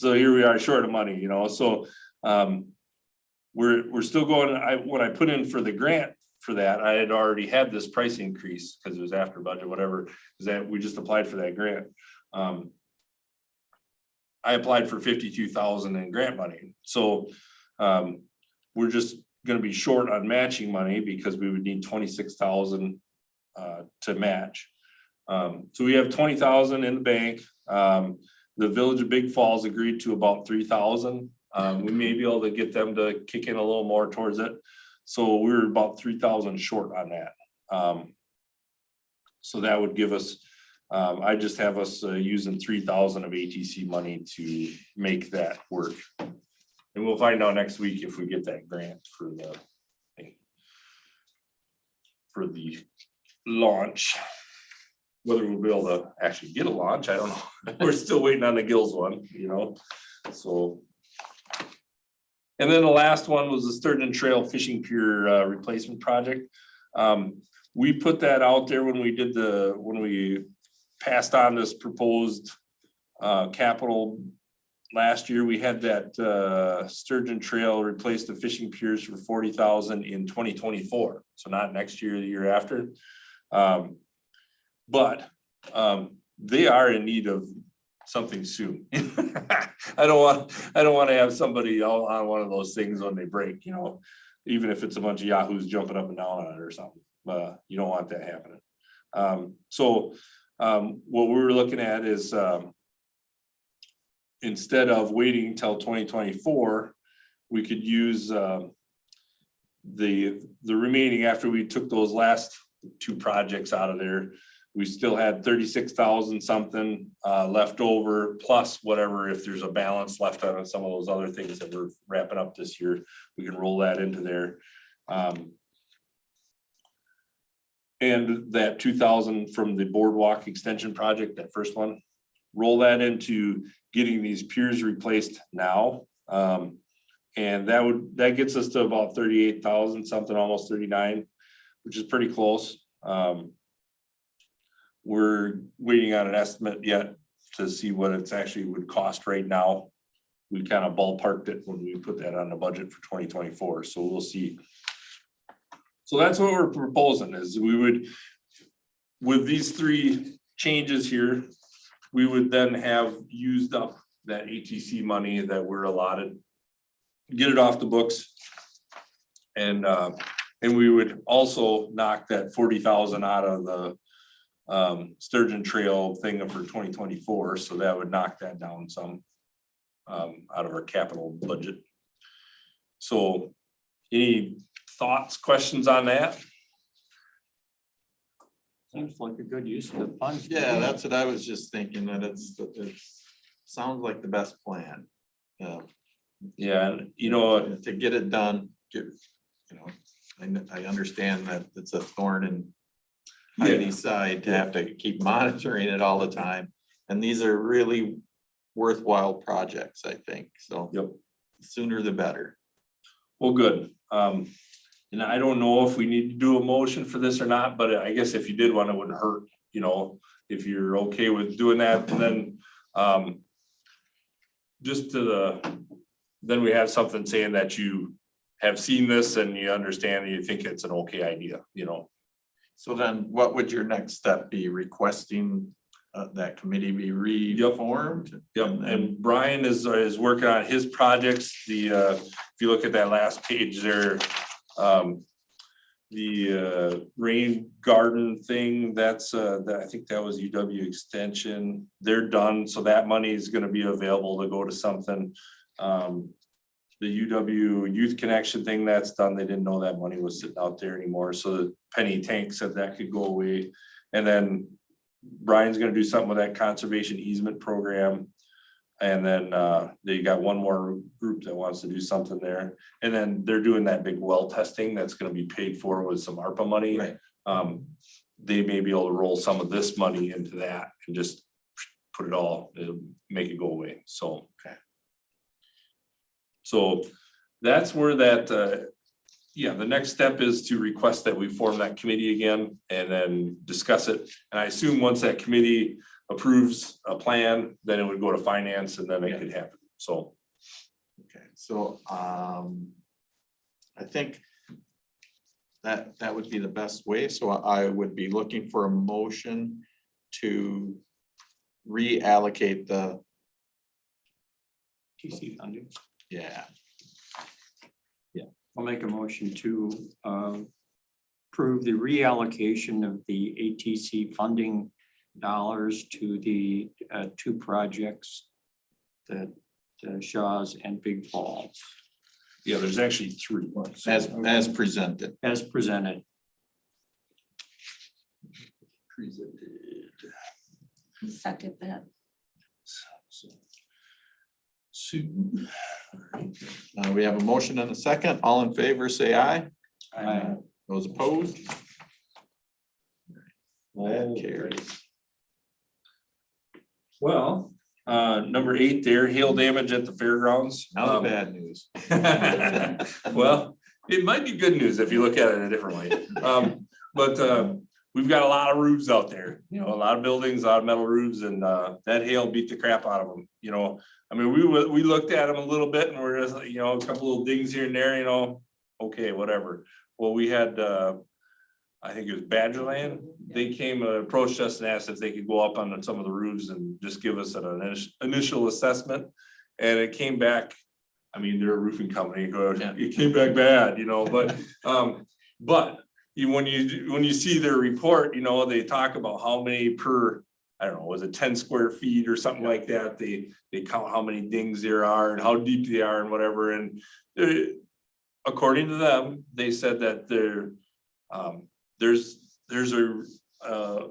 here we are short of money, you know. So we're still going. When I put in for the grant for that, I had already had this price increase because it was after budget, whatever, because that we just applied for that grant. I applied for 52,000 in grant money. So we're just going to be short on matching money because we would need 26,000 to match. So we have 20,000 in the bank. The Village of Big Falls agreed to about 3,000. We may be able to get them to kick in a little more towards it. So we were about 3,000 short on that. So that would give us, I just have us using 3,000 of ATC money to make that work. And we'll find out next week if we get that grant for the launch. Whether we'll be able to actually get a launch, I don't know. We're still waiting on the Gills one, you know, so. And then the last one was the Sturgeon Trail Fishing Pier replacement project. We put that out there when we passed on this proposed capital last year. We had that Sturgeon Trail replace the fishing piers for 40,000 in 2024. So not next year, the year after. But they are in need of something soon. I don't want to have somebody on one of those things when they break, you know, even if it's a bunch of yahoos jumping up and down on it or something. You don't want that happening. So what we were looking at is instead of waiting until 2024, we could use the remaining after we took those last two projects out of there. We still had 36,000 something left over, plus whatever, if there's a balance left on some of those other things that we're wrapping up this year, we can roll that into there. And that 2,000 from the boardwalk extension project, that first one, roll that into getting these piers replaced now. And that gets us to about 38,000 something, almost 39, which is pretty close. We're waiting on an estimate yet to see what it's actually would cost right now. We kind of ballparked it when we put that on the budget for 2024, so we'll see. So that's what we're proposing is we would, with these three changes here, we would then have used up that ATC money that we're allotted. Get it off the books. And we would also knock that 40,000 out of the Sturgeon Trail thing for 2024, so that would knock that down some out of our capital budget. So any thoughts, questions on that? Seems like a good use of the funds. Yeah, that's what I was just thinking, that it's sounds like the best plan. Yeah, and you know, To get it done, I understand that it's a thorn in Heidi's side to have to keep monitoring it all the time. And these are really worthwhile projects, I think, so. Yep. Sooner the better. well, good. And I don't know if we need to do a motion for this or not, but I guess if you did one, it wouldn't hurt, if you're okay with doing that, and then just then we have something saying that you have seen this and you understand and you think it's an okay idea, So then what would your next step be? Requesting that committee be reformed? Yep, and Brian is working on his projects. If you look at that last page there, the rain garden thing, that's I think that was UW Extension. They're done, so that money is gonna be available to go to something. The UW Youth Connection thing, that's done. They didn't know that money was sitting out there anymore, so the Penny Tank said that could go away. And then Brian's gonna do something with that conservation easement program. And then they got one more group that wants to do something there. And then they're doing that big well testing that's gonna be paid for with some ARPA money. Right. They may be able to roll some of this money into that and just put it all, it'll make it go away, so. Okay. So that's where that, the next step is to request that we form that committee again and then discuss it. And I assume once that committee approves a plan, then it would go to finance and then it could happen, so. Okay, so I think that would be the best way. So I would be looking for a motion to reallocate the, TC funding. yeah, I'll make a motion to approve the reallocation of the ATC funding dollars to the two projects that Shaw's and Big Falls Yeah, there's actually three. as presented. as presented. Second that. Sue. We have a motion and a second. All in favor, say aye. Aye. Those opposed? That carries. Well, number 8 there, hail damage at the fairgrounds. Now the bad news. Well, it might be good news if you look at it a different way. But we've got a lot of roofs out there, a lot of buildings, a lot of metal roofs, and that hail beat the crap out of them, I mean, we looked at them a little bit and we're just, a couple little dings here and there, okay, whatever. Well, we had, I think it was Badgerland. They came, approached us and asked if they could go up on some of the roofs and just give us an initial assessment. And it came back, I mean, they're a roofing company, it came back bad, but when you see their report, they talk about how many per, I don't know, was it 10 square feet or something like that? They count how many dings there are and how deep they are and whatever. And according to them, they said that there's a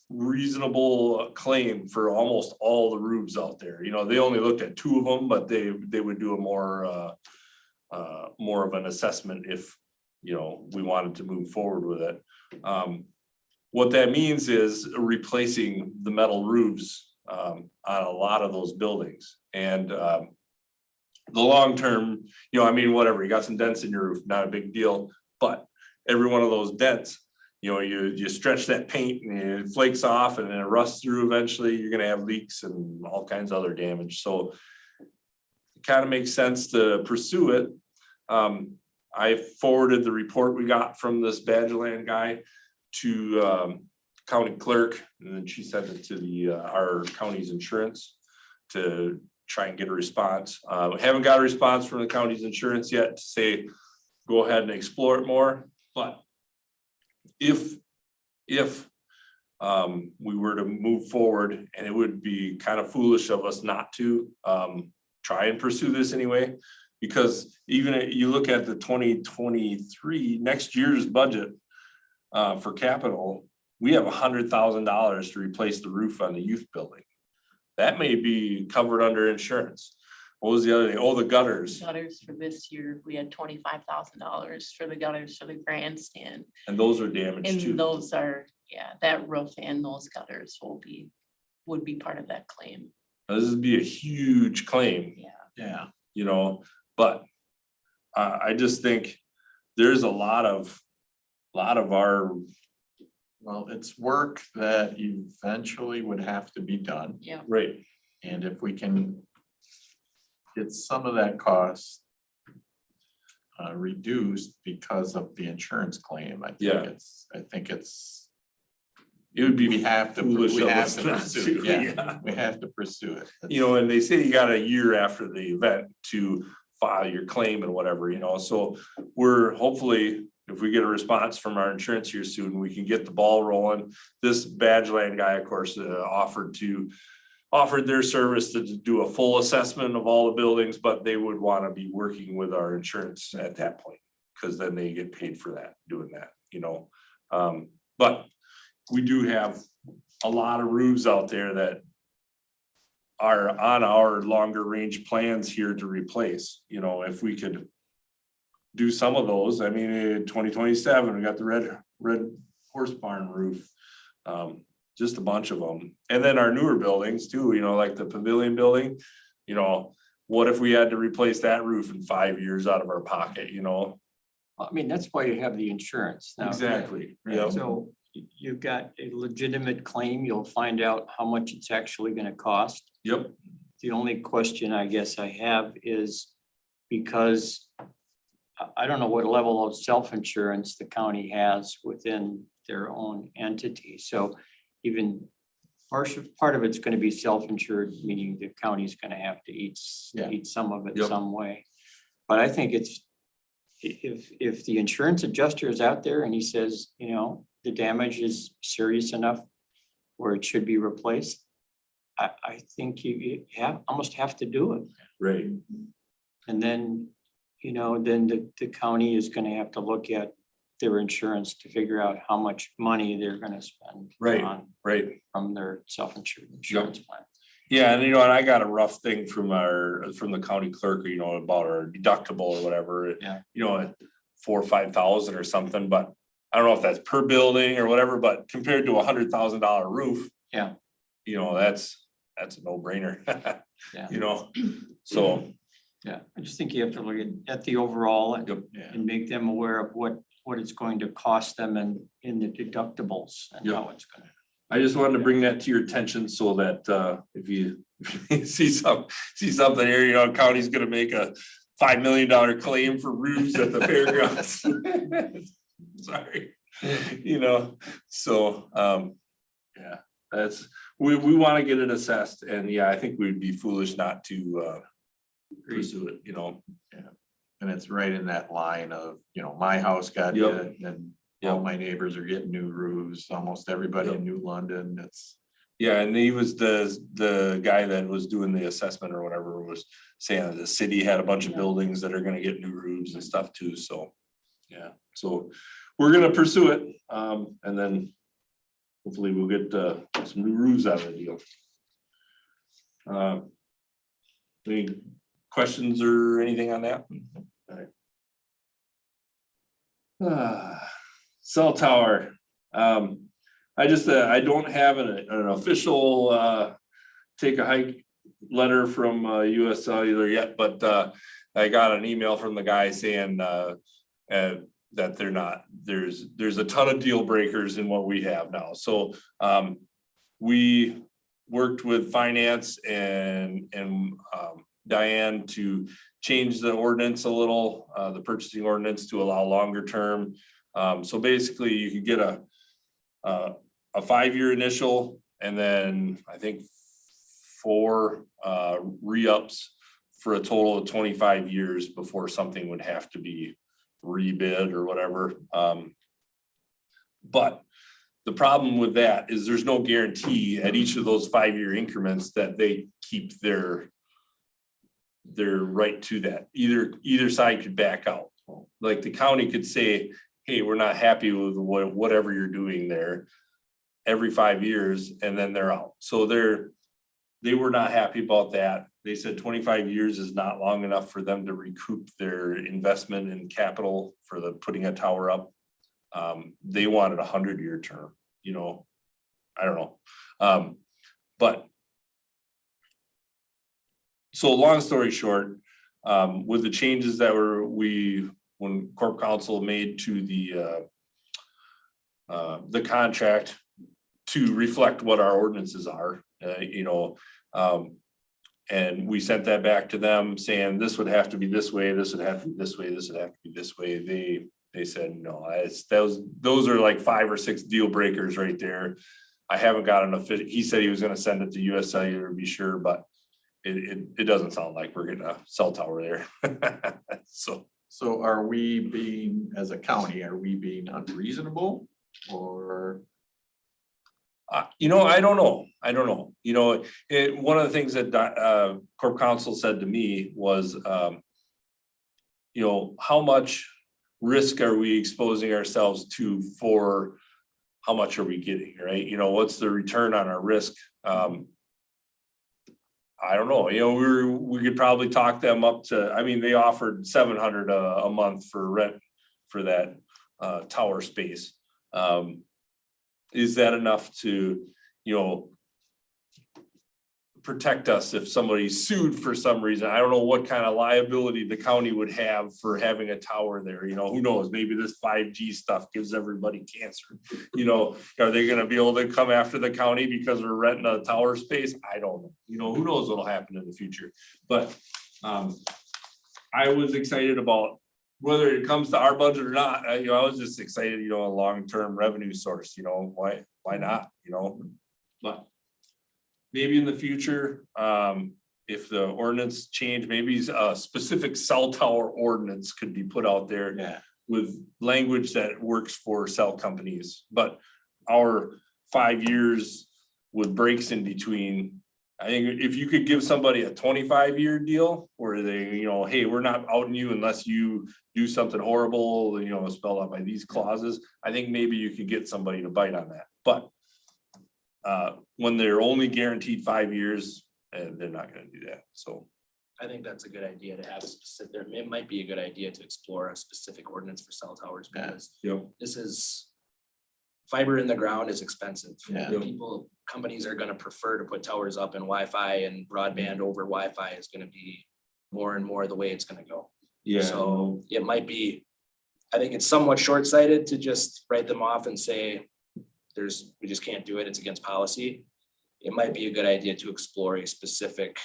reasonable claim for almost all the roofs out there. They only looked at 2 of them, but they would do a more of an assessment if we wanted to move forward with it. What that means is replacing the metal roofs on a lot of those buildings. And the long term, whatever, you got some dents in your roof, not a big deal, but every one of those dents, you stretch that paint and it flakes off and then it rusts through eventually, you're gonna have leaks and all kinds of other damage. So it kind of makes sense to pursue it. I forwarded the report we got from this Badgerland guy to county clerk, and then she sent it to our county's insurance to try and get a response. Haven't got a response from the county's insurance yet to say, go ahead and explore it more, but if we were to move forward, and it would be kind of foolish of us not to try and pursue this anyway, because even if you look at the 2023 next year's budget for capital, we have $100,000 to replace the roof on the youth building. That may be covered under insurance. What was the other thing? Oh, the gutters, Gutters for this year, we had $25,000 for the gutters for the grandstand. and those are damaged too. And those are, yeah, that roof and those gutters would be part of that claim. Now, this would be a huge claim. Yeah. You know, but I just think there's a lot of our, Well, it's work that eventually would have to be done. Yeah. right, And if we can get some of that cost reduced because of the insurance claim, Yeah. I think it's, it would be we have to, foolish we of have us to not pursue, to, yeah, yeah. we have to pursue it. You know, and they say you got a year after the event to file your claim and whatever, you know, so we're hopefully, if we get a response from our insurance here soon, we can get the ball rolling. This Badgerland guy, of course, offered their service to do a full assessment of all the buildings, but they would want to be working with our insurance at that point, because then they get paid for that, doing that, you know. But we do have a lot of roofs out there that are on our longer range plans here to replace, you know, if we could do some of those. I mean, in 2027, we got the red horse barn roof. Just a bunch of them. And then our newer buildings too, you know, like the pavilion building, you know, what if we had to replace that roof in 5 years out of our pocket, you know? I mean, that's why you have the insurance. Now, Exactly. right? Yep. So you've got a legitimate claim, you'll find out how much it's actually gonna cost. Yep. The only question I guess I have is because I don't know what level of self-insurance the county has within their own entity. So even part of it's gonna be self-insured, meaning the county's gonna have to eat some of it Yep. some way. But I think it's, if the insurance adjuster is out there and he says, you know, the damage is serious enough where it should be replaced, I think you almost have to do it. Right. And then, you know, then the county is gonna have to look at their insurance to figure out how much money they're gonna spend Right. on Right. from their self-insured insurance plan. Yeah, and you know, and I got a rough thing from the county clerk, you know, about our deductible or whatever. Yeah. You know, at 4,000 or 5,000 or something, but I don't know if that's per building or whatever, but compared to $100,000 roof. Yeah. You know, that's a no brainer. Yeah. You know, so, Yeah, I just think you have to look at the overall and Yeah. make them aware of what it's going to cost them in the deductibles and Yep. how it's gonna. I just wanted to bring that to your attention so that if you see something here, you know, county's gonna make a $5 million claim for roofs at the fairgrounds. Sorry, you know, so yeah, we want to get it assessed, and yeah, I think we'd be foolish not to pursue it, you know. And it's right in that line of, you know, my house got Yep. hit and all my neighbors are getting new roofs, almost everybody in New London, it's. Yeah, and he was the guy that was doing the assessment or whatever was saying that the city had a bunch of buildings that are gonna get new roofs and stuff too, so. Yeah, so we're gonna pursue it, and then hopefully we'll get some new roofs out of the deal. Any questions or anything on that? All right. Cell tower. I don't have an official take a hike letter from US Cellular yet, but I got an email from the guy saying that there's a ton of deal breakers in what we have now. So we worked with finance and Diane to changed the ordinance a little, the purchasing ordinance to allow longer term. So basically you could get a 5-year initial and then I think 4 re-ups for a total of 25 years before something would have to be rebid or whatever. But the problem with that is there's no guarantee at each of those 5-year increments that they keep their right to that. Either side could back out. Like the county could say, hey, we're not happy with whatever you're doing there every 5 years, and then they're out. So they were not happy about that. They said 25 years is not long enough for them to recoup their investment in capital for putting a tower up. They wanted a 100-year term, you know, I don't know. But so long story short, with the changes that when Corp Council made to the contract to reflect what our ordinances are, you know, and we sent that back to them saying this would have to be this way, this would have to be this way, this would have to be this way. They said, no, those are like 5 or 6 deal breakers right there. I haven't got enough. He said he was gonna send it to US Cellular to be sure, but it doesn't sound like we're getting a cell tower there. So are we being, as a county, are we being unreasonable or? You know, I don't know. You know, one of the things that Corp Council said to me was, you know, how much risk are we exposing ourselves to for how much are we getting, right? You know, what's the return on our risk? I don't know, you know, we could probably talk them up to, I mean, they offered $700 a month for rent for that tower space. Is that enough to, you know, protect us if somebody's sued for some reason? I don't know what kind of liability the county would have for having a tower there. You know, who knows? Maybe this 5G stuff gives everybody cancer. You know, are they gonna be able to come after the county because we're renting a tower space? I don't know. You know, who knows what'll happen in the future? But I was excited about whether it comes to our budget or not. You know, I was just excited, you know, a long-term revenue source, you know, why not, you know? But maybe in the future, if the ordinance change, maybe a specific cell tower ordinance could be put out there. Yeah. With language that works for cell companies, but our 5 years with breaks in between. I think if you could give somebody a 25-year deal where they, you know, hey, we're not outing you unless you do something horrible, you know, spelled out by these clauses, I think maybe you could get somebody to bite on that. But when they're only guaranteed 5 years, they're not gonna do that, so. I think that's a good idea to have a specific, it might be a good idea to explore a specific ordinance for cell towers because Yep. this is. Fiber in the ground is expensive. Yeah. Companies are gonna prefer to put towers up and Wi-Fi and broadband over Wi-Fi is gonna be more and more the way it's gonna go. Yeah. So it might be, I think it's somewhat short-sighted to just write them off and say, we just can't do it, it's against policy. It might be a good idea to explore a specific,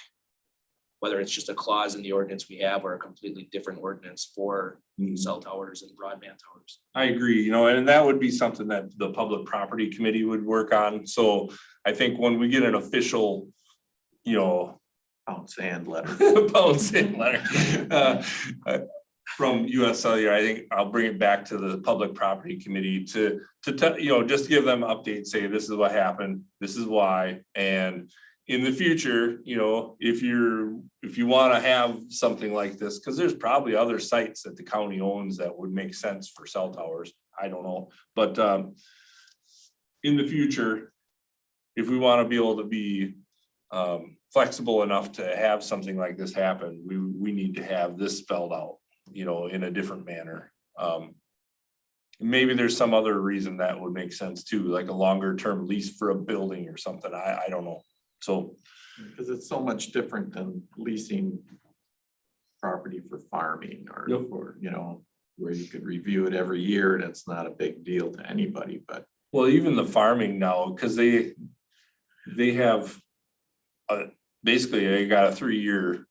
whether it's just a clause in the ordinance we have or a completely different ordinance for cell towers and broadband towers. I agree, you know, and that would be something that the Public Property Committee would work on. So I think when we get an official, you know, Pound sand letter. pound sand letter from US Cellular, I think I'll bring it back to the Public Property Committee to tell, you know, just give them updates, say this is what happened, this is why, and in the future, you know, if you want to have something like this, because there's probably other sites that the county owns that would make sense for cell towers. I don't know, but in the future, if we want to be able to be flexible enough to have something like this happen, we need to have this spelled out, you know, in a different manner. Maybe there's some other reason that would make sense too, like a longer term lease for a building or something. I don't know. So, Because it's so much different than leasing property for farming or Yep. for, you know, where you could review it every year and it's not a big deal to anybody, but. well, even the farming now, because they have basically they got a 3-year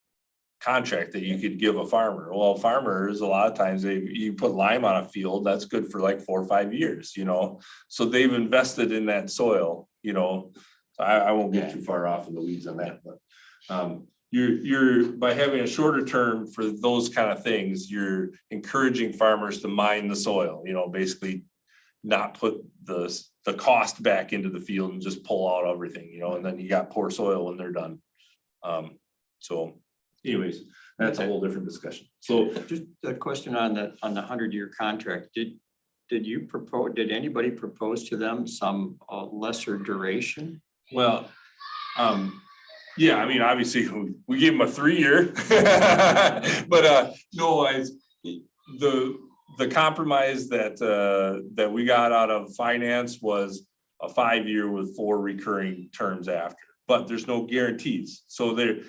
contract that you could give a farmer. Well, farmers, a lot of times you put lime on a field, that's good for like 4 or 5 years, you know? So they've invested in that soil, you know? So I won't get too far off in the weeds on that, but you're by having a shorter term for those kind of things, you're encouraging farmers to mine the soil, you know, basically not put the cost back into the field and just pull out everything, you know, and then you got poor soil when they're done. So anyways, that's a whole different discussion. So Just a question on the 100-year contract. Did anybody propose to them some lesser duration? well, yeah, I mean, obviously, we gave them a 3-year. But no, the compromise that we got out of finance was a 5-year with 4 recurring terms after. But there's no guarantees. So they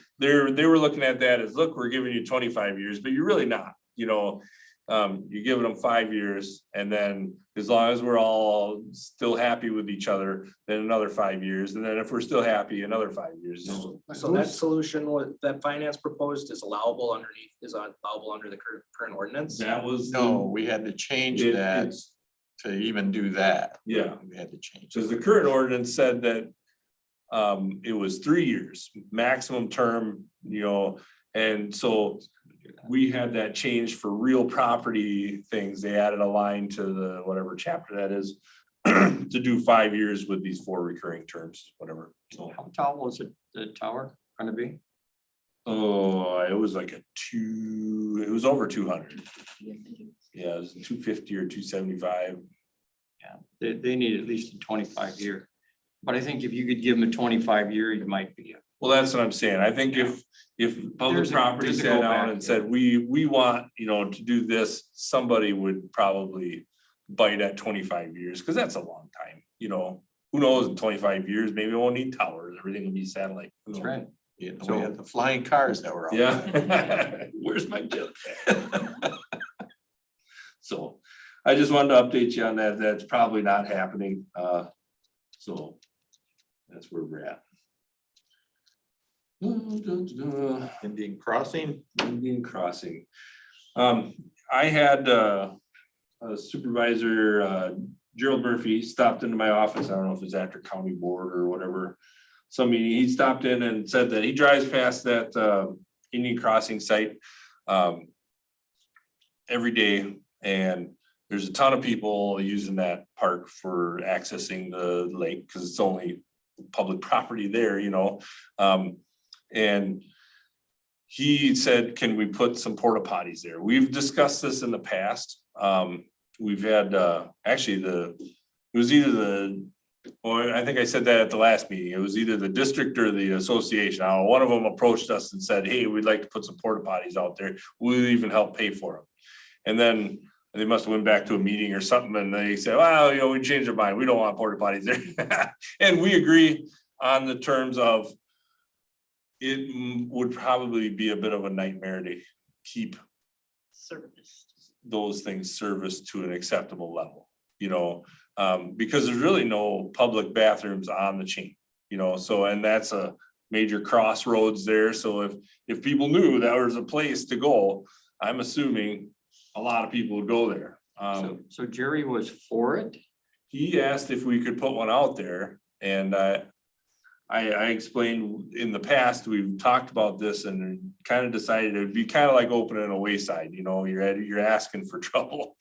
were looking at that as, look, we're giving you 25 years, but you're really not, you know. You're giving them 5 years, and then as long as we're all still happy with each other, then another 5 years, and then if we're still happy, another 5 years. So that solution that finance proposed is allowable under the current ordinance? That was. No, we had to change that to even do that. Yeah. We had to change. Because the current ordinance said that it was 3 years, maximum term, you know, and so we had that change for real property things. They added a line to the whatever chapter that is to do 5 years with these 4 recurring terms, whatever. So, How tall was it, the tower gonna be? oh, it was like it was over 200. Yeah, it was 250 or 275. Yeah, they need at least a 25-year. But I think if you could give them a 25-year, you might be. Well, that's what I'm saying. I think if public There's a- property there's a sat go down back and here. said, we want, you know, to do this, somebody would probably bite at 25 years, because that's a long time, you know. Who knows, in 25 years, maybe we won't need towers, everything will be satellite. Who That's knows? right. Yeah, we had the flying cars that were out. Yeah. Where's my jet? So I just wanted to update you on that. That's probably not happening. So that's where we're at. Indian Crossing. Indian Crossing. I had a supervisor, Gerald Murphy, stopped into my office. I don't know if it's after county board or whatever. So I mean, he stopped in and said that he drives past that Indian Crossing site every day, and there's a ton of people using that park for accessing the lake because it's only public property there, you know. And he said, can we put some porta potties there? We've discussed this in the past. We've had actually it was either or I think I said that at the last meeting. It was either the district or the association. One of them approached us and said, hey, we'd like to put some porta potties out there. We'll even help pay for them. And then they must have went back to a meeting or something and they said, well, you know, we changed our mind. We don't want porta potties there. And we agree on the terms of it would probably be a bit of a nightmare to keep Service. those things serviced to an acceptable level, you know, because there's really no public bathrooms on the chain, you know, so, and that's a major crossroads there. So if people knew that was a place to go, I'm assuming a lot of people would go there. So Jerry was for it? He asked if we could put one out there, and I explained in the past, we've talked about this and kind of decided it would be kind of like opening a wayside, you know, you're asking for trouble.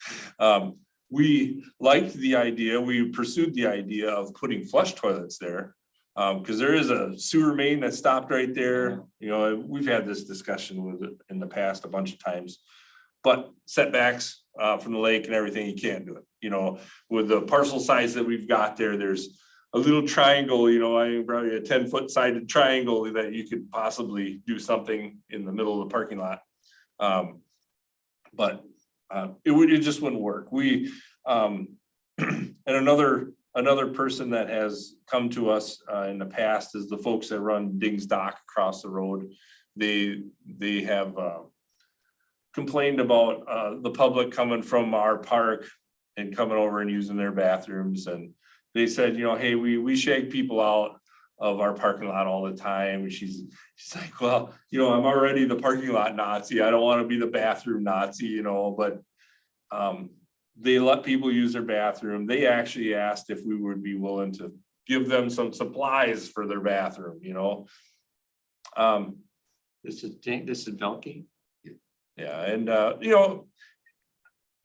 We liked the idea, we pursued the idea of putting flush toilets there. Because there is a sewer main that stopped right there, you know, we've had this discussion with it in the past a bunch of times. But setbacks from the lake and everything, you can't do it, you know, with the parcel size that we've got there, there's a little triangle, you know, probably a 10-foot sided triangle that you could possibly do something in the middle of the parking lot. But it just wouldn't work. We and another person that has come to us in the past is the folks that run Dings Dock across the road. They have complained about the public coming from our park and coming over and using their bathrooms, and they said, you know, hey, we shake people out of our parking lot all the time. She's like, well, I'm already the parking lot Nazi. I don't want to be the bathroom Nazi, but they let people use their bathroom. They actually asked if we would be willing to give them some supplies for their bathroom, This is Belkey. Yeah, and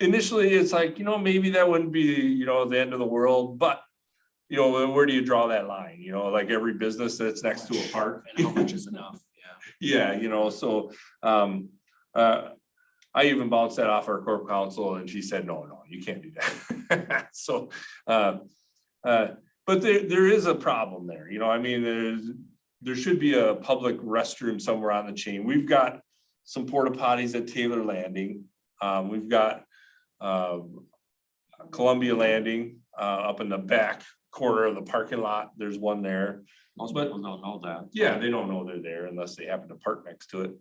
initially it's like, maybe that wouldn't be, the end of the world, but where do you draw that line? Like every business that's next to a park. And how much is enough? Yeah. Yeah, so I even bounced that off our corp counsel and she said, no, you can't do that. So but there is a problem there, there should be a public restroom somewhere on the chain. We've got some porta potties at Taylor Landing. We've got Columbia Landing up in the back corner of the parking lot. There's one there. Most people don't know that. Yeah, they don't know they're there unless they happen to park next to it.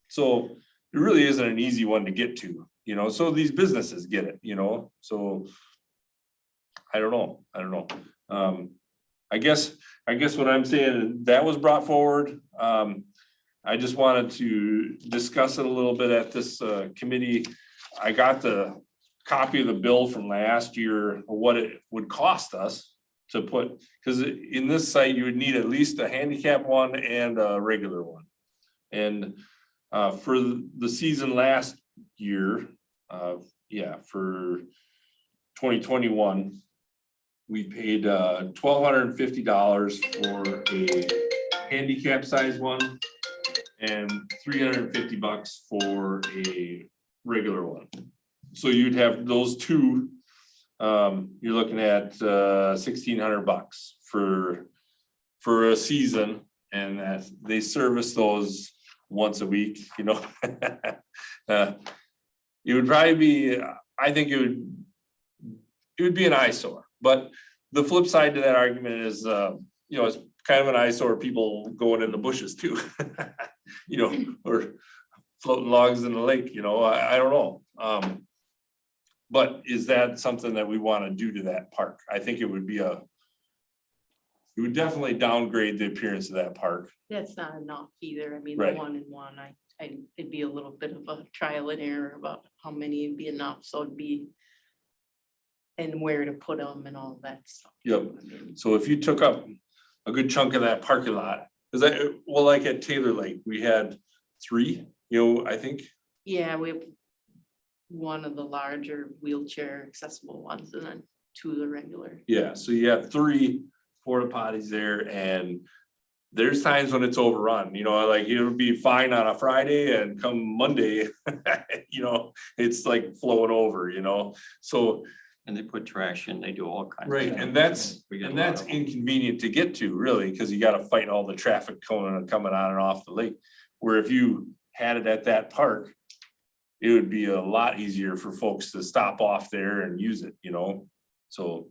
So it really isn't an easy one to get to, so these businesses get it, so I don't know. I guess what I'm saying, that was brought forward. I just wanted to discuss it a little bit at this committee. I got the copy of the bill from last year, what it would cost us to put, because in this site, you would need at least a handicap one and a regular one. And for the season last year, for 2021, we paid $1,250 for a handicap size one and $350 for a regular one. So you'd have those two. You're looking at $1,600 for a season, and that they service those once a week. It would probably be. I think it would be an eyesore. But the flip side to that argument is, it's kind of an eyesore. People going in the bushes too, or floating logs in the lake. I don't know. But is that something that we want to do to that park? I think it would definitely downgrade the appearance of that park. That's not enough either. I mean, Right. the 1 and 1, it'd be a little bit of a trial and error about how many would be enough, so it'd be. And where to put them and all that stuff. Yep. I mean, So if you took up a good chunk of that parking lot, like at Taylor Lake, we had 3, I think. Yeah, we have one of the larger wheelchair accessible ones and then 2 of the regular. Yeah, so you have 3 porta potties there, and there's times when it's overrun, like it would be fine on a Friday and come Monday, it's like flowing over, so. And they put trash in, they do all kinds of Right, stuff. and that's We get a lot of them. inconvenient to get to, really, because you gotta fight all the traffic coming on and off the lake. Where if you had it at that park, it would be a lot easier for folks to stop off there and use it, So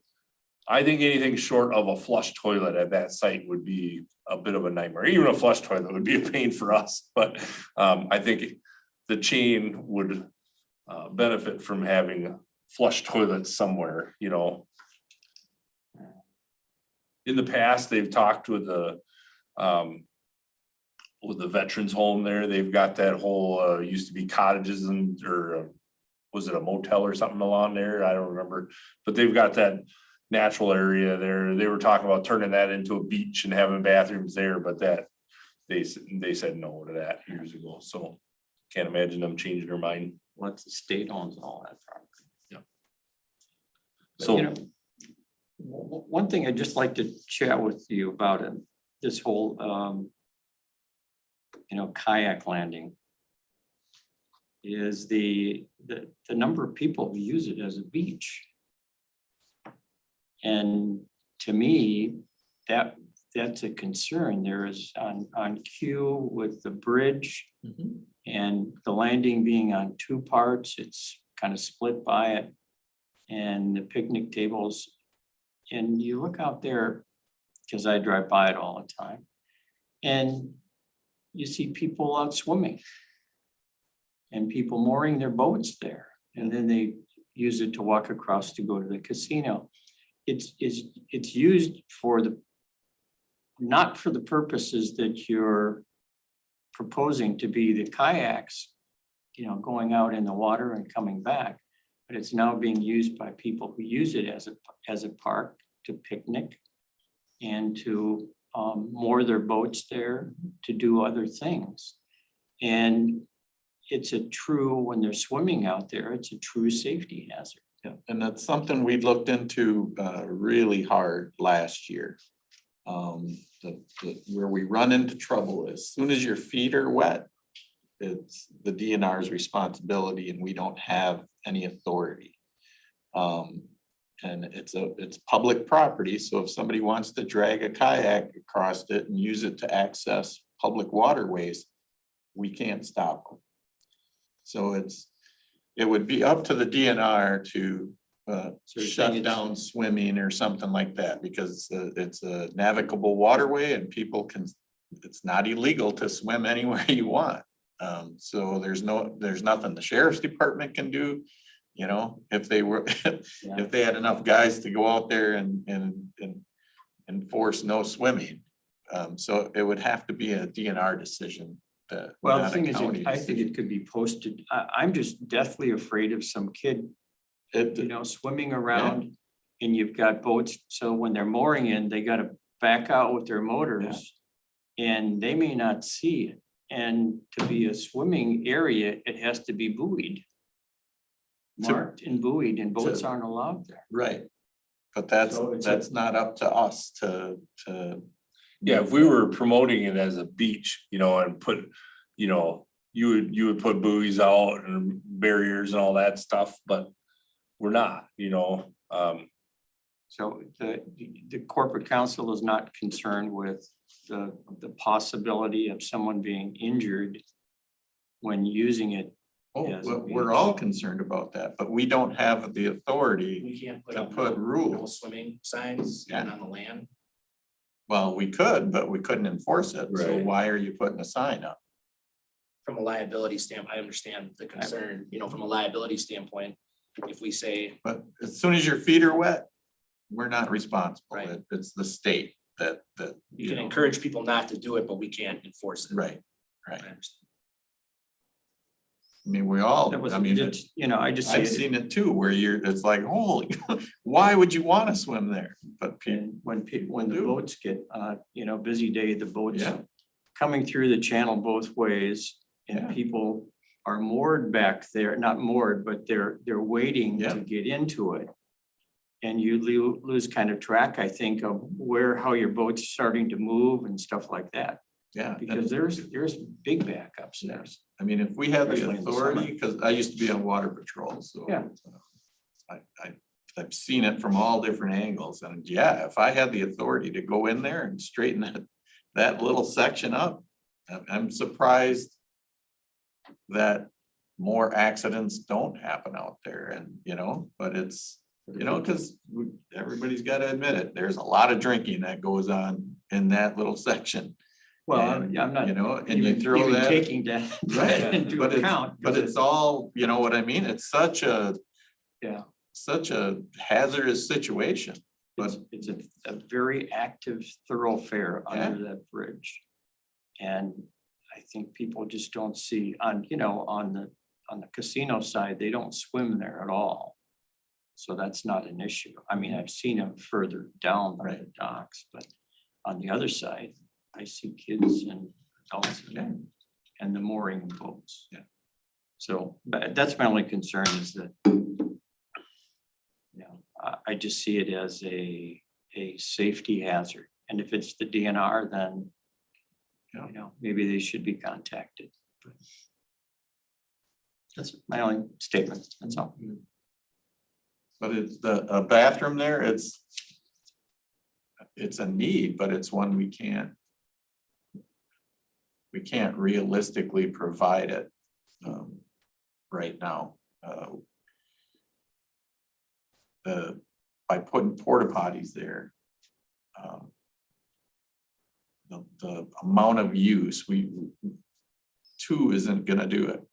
I think anything short of a flush toilet at that site would be a bit of a nightmare. Even a flush toilet would be a pain for us, but I think the chain would benefit from having flush toilets somewhere, In the past, they've talked with the veterans home there. They've got that whole used to be cottages or was it a motel or something along there? I don't remember, but they've got that natural area there. They were talking about turning that into a beach and having bathrooms there, but that they said no to that years ago. So can't imagine them changing their mind. What's the state owns all that property. But, So one thing I'd just like to chat with you about it, this whole, kayak landing is the number of people who use it as a beach. And to me, that's a concern. There is on Q with the bridge and the landing being on 2 parts, it's kind of split by it. And the picnic tables, and you look out there, because I drive by it all the time, and you see people out swimming and people mooring their boats there, and then they use it to walk across to go to the casino. It's used for the not for the purposes that you're proposing to be the kayaks, you know, going out in the water and coming back. But it's now being used by people who use it as a park to picnic and to moor their boats there, to do other things. And it's a true, when they're swimming out there, it's a true safety hazard. Yeah, and that's something we looked into really hard last year. Where we run into trouble, as soon as your feet are wet, it's the DNR's responsibility and we don't have any authority. And it's public property, so if somebody wants to drag a kayak across it and use it to access public waterways, we can't stop them. So it would be up to the DNR to So you're saying shut it's- down swimming or something like that, because it's a navigable waterway and people can, it's not illegal to swim anywhere you want. So there's nothing the sheriff's department can do, you know, if they were, if they had enough guys to go out there and enforce no swimming. So it would have to be a DNR decision. Well, the not a thing is, county I think decision. it could be posted. I'm just deathly afraid of some kid, It- you know, swimming around and you've got boats. So when they're mooring in, they gotta back out with their motors and they may not see it. And to be a swimming area, it has to be buoyed. To- Marked and buoyed, and boats to- aren't allowed there. Right. But So it's a- that's not up to us to. Yeah, if we were promoting it as a beach, you know, and put, you know, you would put buoys out and barriers and all that stuff, but we're not, you know, So the corporate council is not concerned with the possibility of someone being injured when using it. Oh, As a we're beach. all concerned about that, but we don't have the authority. We can't put To up put no rules. swimming signs Yeah. on the land. Well, we could, but we couldn't enforce it. So Right. why are you putting a sign up? From a liability standpoint, I understand the concern, you know, from a liability standpoint, if we say, But as soon as your feet are wet, we're not responsible. Right. It's the state that, you can know. encourage people not to do it, but we can't enforce it. Right, I right. understand. I mean, we all, That was, I mean, it's, you know, I just see I've it. seen it too, where it's like, holy, why would you want to swim there? But people, And when people, when the do. boats get, you know, busy day, the boats Yeah. coming through the channel both ways. Yeah. And people are moored back there, not moored, but they're waiting Yeah. to get into it. And you lose kind of track, I think, of how your boat's starting to move and stuff like that. yeah. Because there's big backups there. I mean, if we had the Especially in the authority, summer. because I used to be on water patrol, so. Yeah. I've seen it from all different angles, and yeah, if I had the authority to go in there and straighten that little section up, I'm surprised that more accidents don't happen out there, and, you know, but it's, you know, because everybody's got to admit it, there's a lot of drinking that goes on in that little section. Well, And, I'm not. you know, and you even- throw even that. Taking that Right, into but it's, account. but it's all, you know what I mean? It's such a hazardous situation. But It's a very active thoroughfare under that bridge. And I think people just don't see on, you know, on the casino side, they don't swim there at all. So that's not an issue. I mean, I've seen them further down by the docks, but on the other side, I see kids and adults and the mooring boats. Yeah. So, but that's my only concern is that, you know, I just see it as a safety hazard. And if it's the DNR, then, Yeah. you know, maybe they should be contacted. That's my only statement, that's all. But it's a bathroom there, it's a need, but it's one we can't realistically provide it right now. By putting porta potties there. The amount of use, two isn't gonna do it.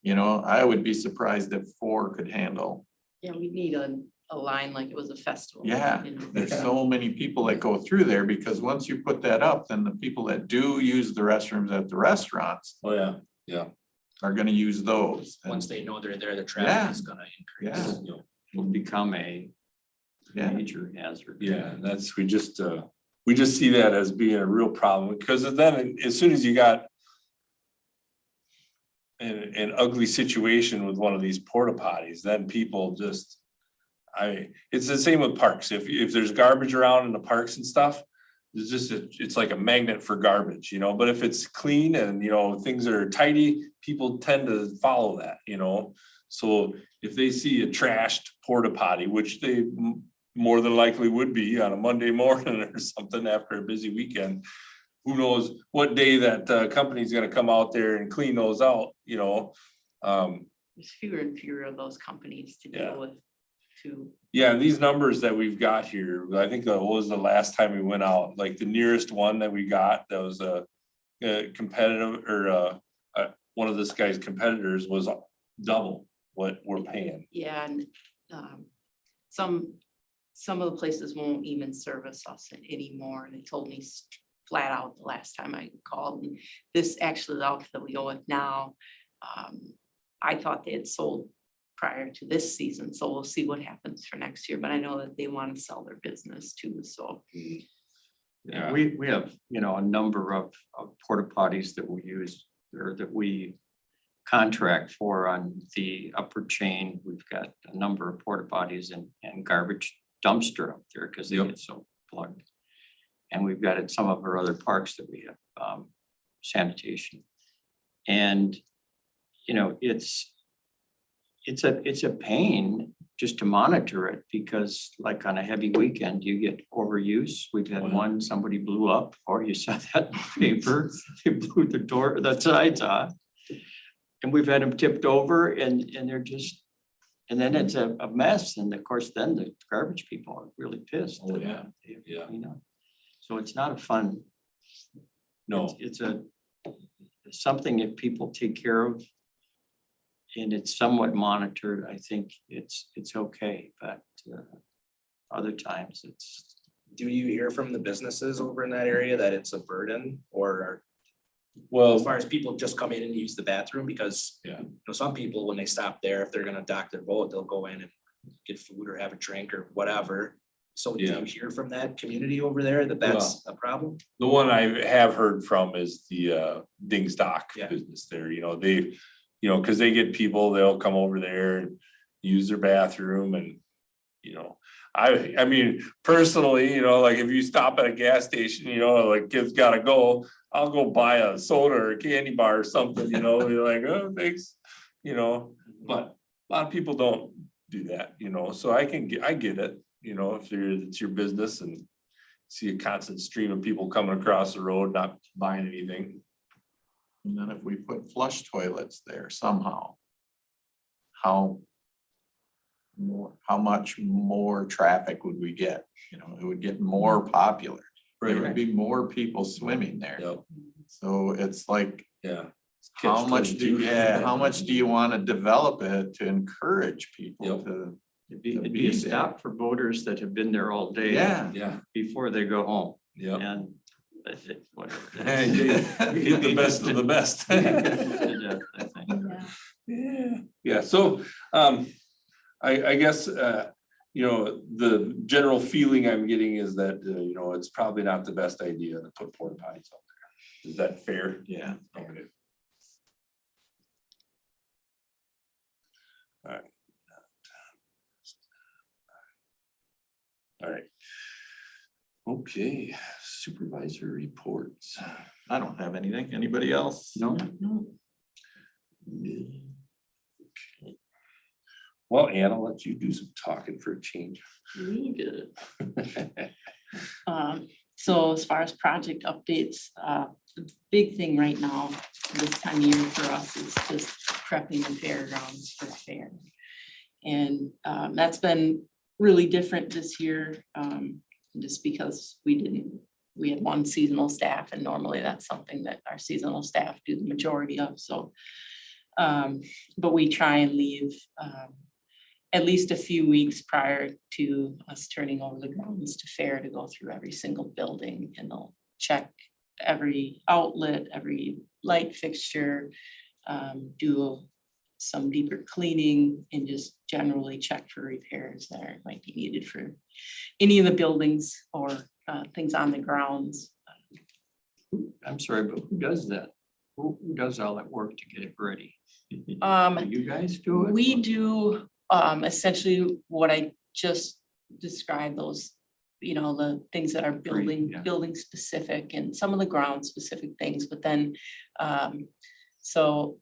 You know, I would be surprised if four could handle. Yeah, we need a line like it was a festival. Yeah, there's so many people that go through there because once you put that up, then the people that do use the restrooms at the restaurants Oh, yeah. are gonna use those. And- Once they know they're there, the Yeah. traffic is gonna increase. Yeah. You know, Will become a Yeah. major hazard. Yeah, and that's, we just see that as being a real problem, because then as soon as you got an ugly situation with one of these porta potties, then people just, it's the same with parks. If there's garbage around in the parks and stuff, it's just, it's like a magnet for garbage, you know, but if it's clean and, you know, things are tidy, people tend to follow that, you know? So if they see a trashed porta potty, which they more than likely would be on a Monday morning or something after a busy weekend, who knows what day that company's gonna come out there and clean those out, you know? There's fewer and fewer of those companies to Yeah. deal with too. Yeah, and these numbers that we've got here, I think that was the last time we went out, like the nearest one that we got, that was a competitive, or one of this guy's competitors was double what we're paying. Yeah, and some of the places won't even service us anymore. They told me flat out the last time I called. And this actually, the outfit that we go with now, I thought they had sold prior to this season, so we'll see what happens for next year. But I know that they want to sell their business too, so. Yeah. We have, you know, a number of porta potties that we use or that we contract for on the upper chain. We've got a number of porta potties and garbage dumpster up there because they Yep. get so plugged. And we've got at some of our other parks that we have sanitation. And, you know, it's a pain just to monitor it because like on a heavy weekend, you get overuse. We've had one, somebody blew up, or you saw that in the paper, they blew the sides off. And we've had them tipped over and they're just, and then it's a mess. And of course, then the garbage people are really pissed. Oh, yeah. They have to Yeah. clean up. So it's not a fun. No, It's something that people take care of. And it's somewhat monitored. I think it's okay, but other times it's. Do you hear from the businesses over in that area that it's a burden, or well, as far as people just come in and use the bathroom? Because Yeah. you know, some people, when they stop there, if they're gonna dock their boat, they'll go in and get food or have a drink or whatever. So do Yeah. you hear from that community over there that that's a problem? the one I have heard from is the Dings Dock Yeah. business there, you know, they, you know, cause they get people, they'll come over there and use their bathroom and, you know, I mean, personally, you know, like if you stop at a gas station, you know, like kids gotta go, I'll go buy a soda or a candy bar or something, you know, you're like, oh, thanks, you know, but a lot of people don't do that, you know, so I get it, you know, if it's your business and see a constant stream of people coming across the road, not buying anything. And then if we put flush toilets there somehow, how much more traffic would we get? You know, it would get more popular. There would be more people swimming there. Yep, So it's like, yeah. how much do you want to develop it to encourage people Yep. to? It'd be To a be there. stop for boaters that have been there all day. Yeah. Yeah, Before they go home yeah. and that's it, whatever. Get the best of the best. I think. Yeah. Yeah, so, I guess, you know, the general feeling I'm getting is that, you know, it's probably not the best idea to put porta potties out there. Is that fair? Yeah. Okay. All right. All right. Okay, supervisor reports. I don't have anything. Anybody else? No, Well, Ann, I'll let you do some talking for a change. We did. So as far as project updates, the big thing right now, this time of year for us is just prepping the fairgrounds for fair. And that's been really different this year, just because we had one seasonal staff, and normally that's something that our seasonal staff do the majority of, so. But we try and leave at least a few weeks prior to us turning over the grounds to fair to go through every single building, and they'll check every outlet, every light fixture, do some deeper cleaning, and just generally check for repairs that might be needed for any of the buildings or things on the grounds. I'm sorry, but who does that? Who does all that work to get it ready? Do you guys do it? We do essentially what I just described, those, the things that are Yeah. building specific and some of the ground specific things, but then so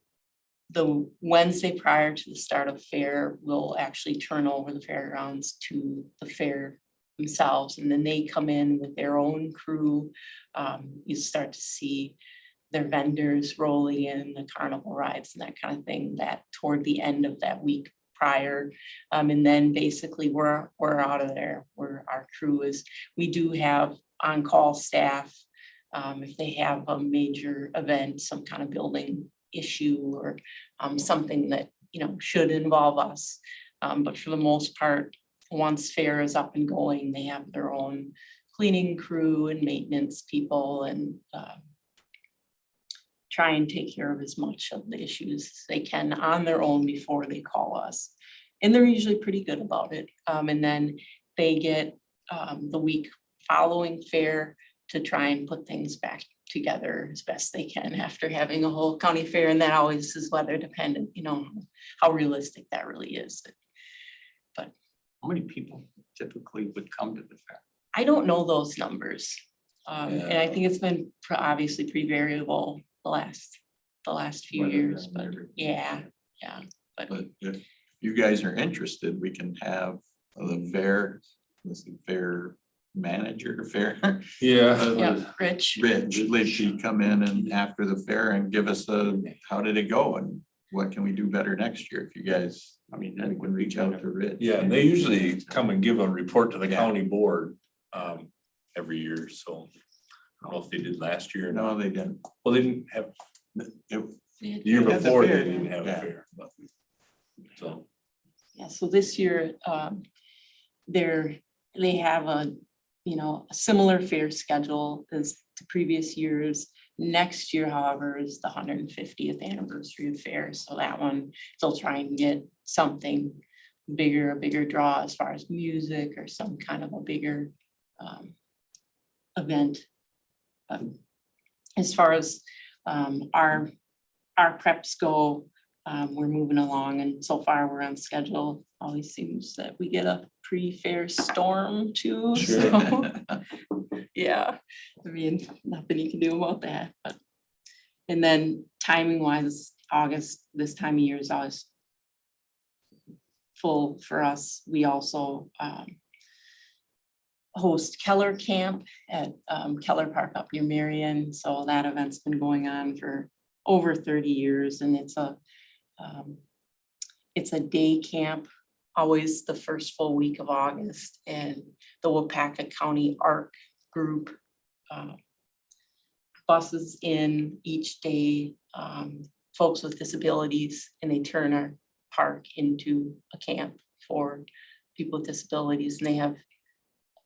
the Wednesday prior to the start of fair, we'll actually turn over the fairgrounds to the fair themselves, and then they come in with their own crew. You start to see their vendors rolling in, the carnival rides and that kind of thing, that toward the end of that week prior. And then basically we're out of there, where our crew is. We do have on-call staff. If they have a major event, some kind of building issue or something that, should involve us. But for the most part, once fair is up and going, they have their own cleaning crew and maintenance people, and try and take care of as much of the issues as they can on their own before they call us. And they're usually pretty good about it. And then they get the week following fair to try and put things back together as best they can after having a whole county fair. And that always is weather dependent, how realistic that really is. How many people typically would come to the fair? I don't know those numbers. And I think it's been obviously pretty variable the last few Weather years, down but there. yeah. But if you guys are interested, we can have the fair manager, fair. Yeah. Rich. Richie come in and after the fair and give us how did it go and what can we do better next year? If you guys, we would reach out to Rich. Yeah, and they usually come and give a report to the Yeah. county board every year, so I don't know if they did last year or not. No, they didn't. Well, they didn't have, It- the year They had the before, they fair, didn't have a yeah. fair, but, so. Yeah, so this year, they have a similar fair schedule as the previous years. Next year, however, is the 150th anniversary of fair, so that one, they'll try and get something bigger, a bigger draw as far as music or some kind of a bigger event. As far as our preps go, we're moving along, and so far we're on schedule. Always seems that we get a pre-fair storm too, Sure. so yeah, nothing you can do about that, but. And then timing wise, August, this time of year is always full for us. We also host Keller Camp at Keller Park up near Marion. So that event's been going on for over 30 years, and it's a day camp, always the first full week of August, and the Wapaka County ARC group buses in each day, folks with disabilities, and they turn our park into a camp for people with disabilities. And they have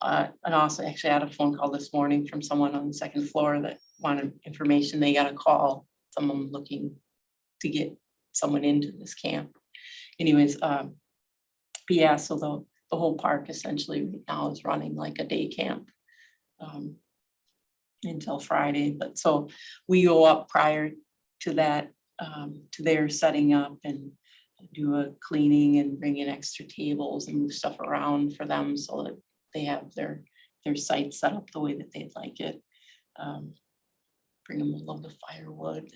and also actually I had a phone call this morning from someone on the second floor that wanted information. They got a call, someone looking to get someone into this camp. Anyways, but yeah, so the whole park essentially right now is running like a day camp until Friday. But so we go up prior to that, to their setting up and do a cleaning and bring in extra tables and move stuff around for them so that they have their site set up the way that they'd like it. Bring them a little bit of firewood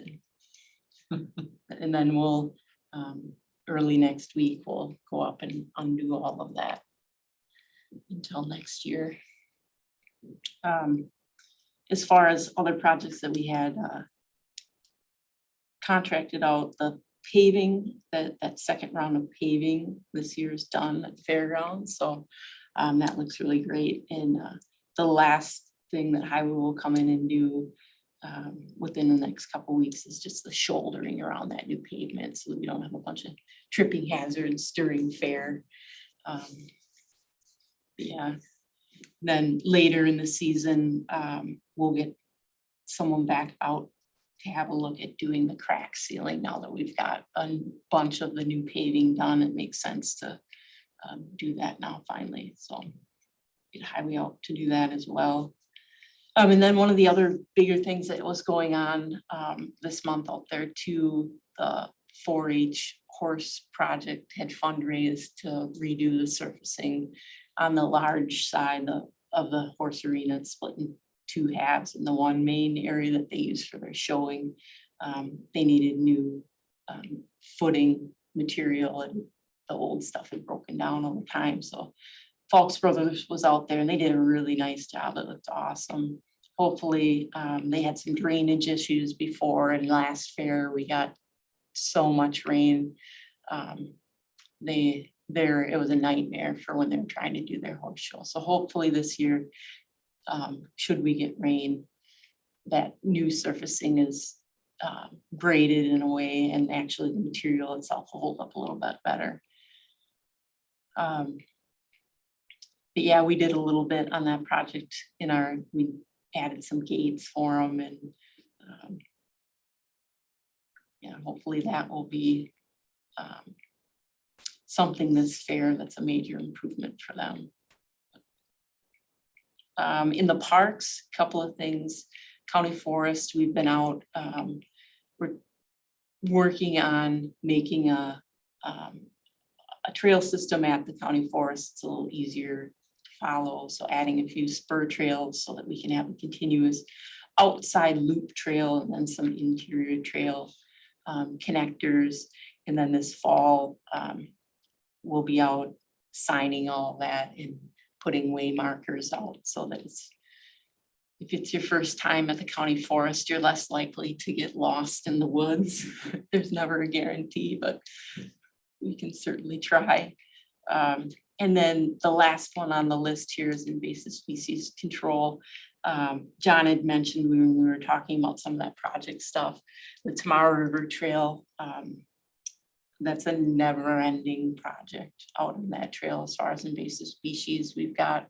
and then we'll early next week, we'll go up and undo all of that until next year. As far as other projects that we had contracted out, the paving, that second round of paving this year is done at the fairgrounds. So that looks really great. And the last thing that highway will come in and do within the next couple weeks is just the shouldering around that new pavement, so that we don't have a bunch of tripping hazards during fair. Yeah, then later in the season, we'll get someone back out to have a look at doing the crack sealing. Now that we've got a bunch of the new paving done, it makes sense to do that now finally, so get highway out to do that as well. And then one of the other bigger things that was going on this month out there too, the 4-H horse project had fundraised to redo the surfacing on the large side of the horse arena. It's split in 2 halves, and the one main area that they use for their showing, they needed new footing material, and the old stuff had broken down all the time. So Fox Brothers was out there and they did a really nice job. It looked awesome. Hopefully, they had some drainage issues before, and last fair we got so much rain. It was a nightmare for when they were trying to do their horse show. So hopefully this year, should we get rain, that new surfacing is graded in a way, and actually the material itself will hold up a little bit better. But yeah, we did a little bit on that project we added some gates for them, and yeah, hopefully that will be something this fair that's a major improvement for them. In the parks, a couple of things. County Forest, we've been out, we're working on making a trail system at the County Forest. It's a little easier to follow, so adding a few spur trails so that we can have a continuous outside loop trail and then some interior trail connectors. And then this fall, we'll be out signing all that and putting way markers out so that if it's your first time at the County Forest, you're less likely to get lost in the woods. There's never a guarantee, but we can certainly try. And then the last one on the list here is invasive species control. John had mentioned when we were talking about some of that project stuff, the Tomorrow River Trail. That's a never-ending project out on that trail as far as invasive species. We've got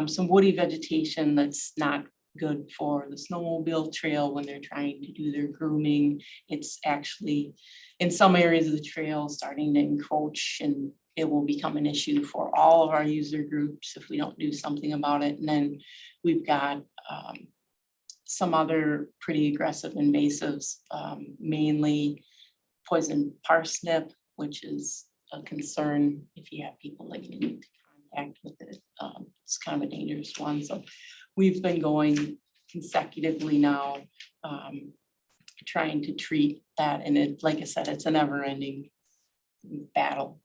some woody vegetation that's not good for the snowmobile trail when they're trying to do their grooming. It's actually in some areas of the trail starting to encroach, and it will become an issue for all of our user groups if we don't do something about it. And then we've got some other pretty aggressive invasives, mainly poison parsnip, which is a concern if you have people that get into contact with it. It's kind of a dangerous one. So we've been going consecutively now, trying to treat that. And it, like I said, it's a never-ending battle.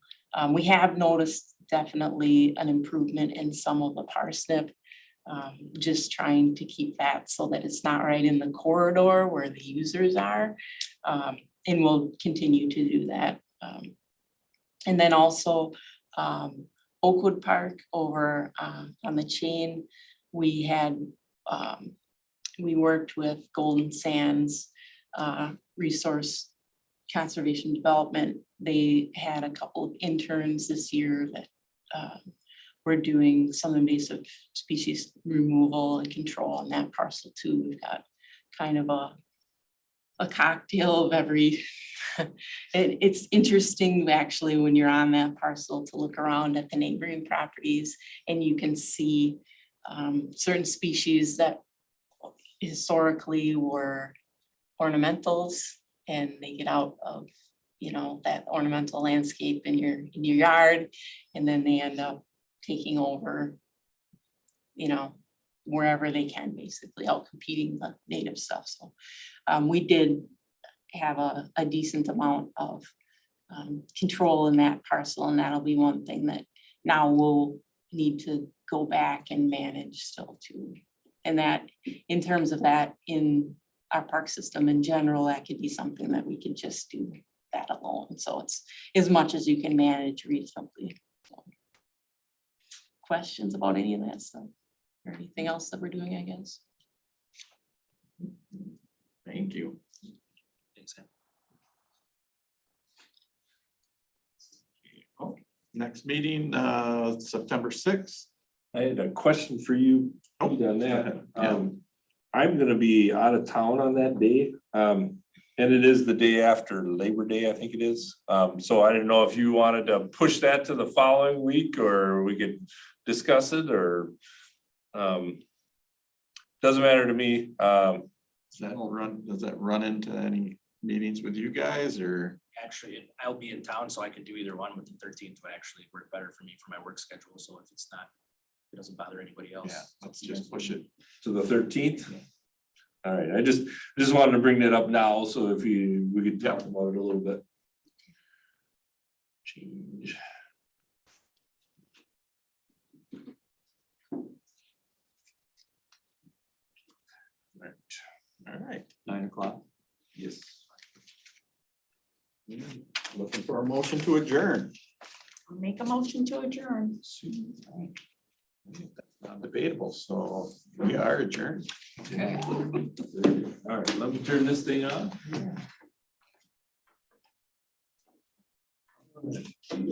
We have noticed definitely an improvement in some of the parsnip, just trying to keep that so that it's not right in the corridor where the users are. And we'll continue to do that. And then also Oakwood Park over on the chain, we worked with Golden Sands Resource Conservation Development. They had a couple of interns this year that were doing some invasive species removal and control on that parcel too. We've got kind of a cocktail of every, it's interesting actually when you're on that parcel to look around at the neighboring properties and you can see certain species that historically were ornamentals, and they get out of, you know, that ornamental landscape in your yard, and then they end up taking over, you know, wherever they can, basically out competing the native stuff. So we did have a decent amount of control in that parcel, and that'll be one thing that now we'll need to go back and manage still too. And that, in terms of that, in our park system in general, that could be something that we could just do that alone. So it's as much as you can manage reasonably. So, questions about any of that stuff or anything else that we're doing, I guess? Thank you. Thanks, Sam. Next meeting, September sixth. I had a question for you Oh, on that. yeah. I'm gonna be out of town on that day. And it is the day after Labor Day, I think it is. So I didn't know if you wanted to push that to the following week or we could discuss it or doesn't matter to me. Does that run into any meetings with you guys or? Actually, I'll be in town, so I can do either one, with the 13th would actually work better for me for my work schedule, so if it's not, it doesn't bother anybody else. Yeah, let's just push it. To the 13th? All right, I just wanted to bring that up now, so if we could talk about it a little bit. Change. All right. 9 o'clock. Yes. Looking for a motion to adjourn. I'll make a motion to adjourn. Non-debatable, so we are adjourned. All right, let me turn this thing on.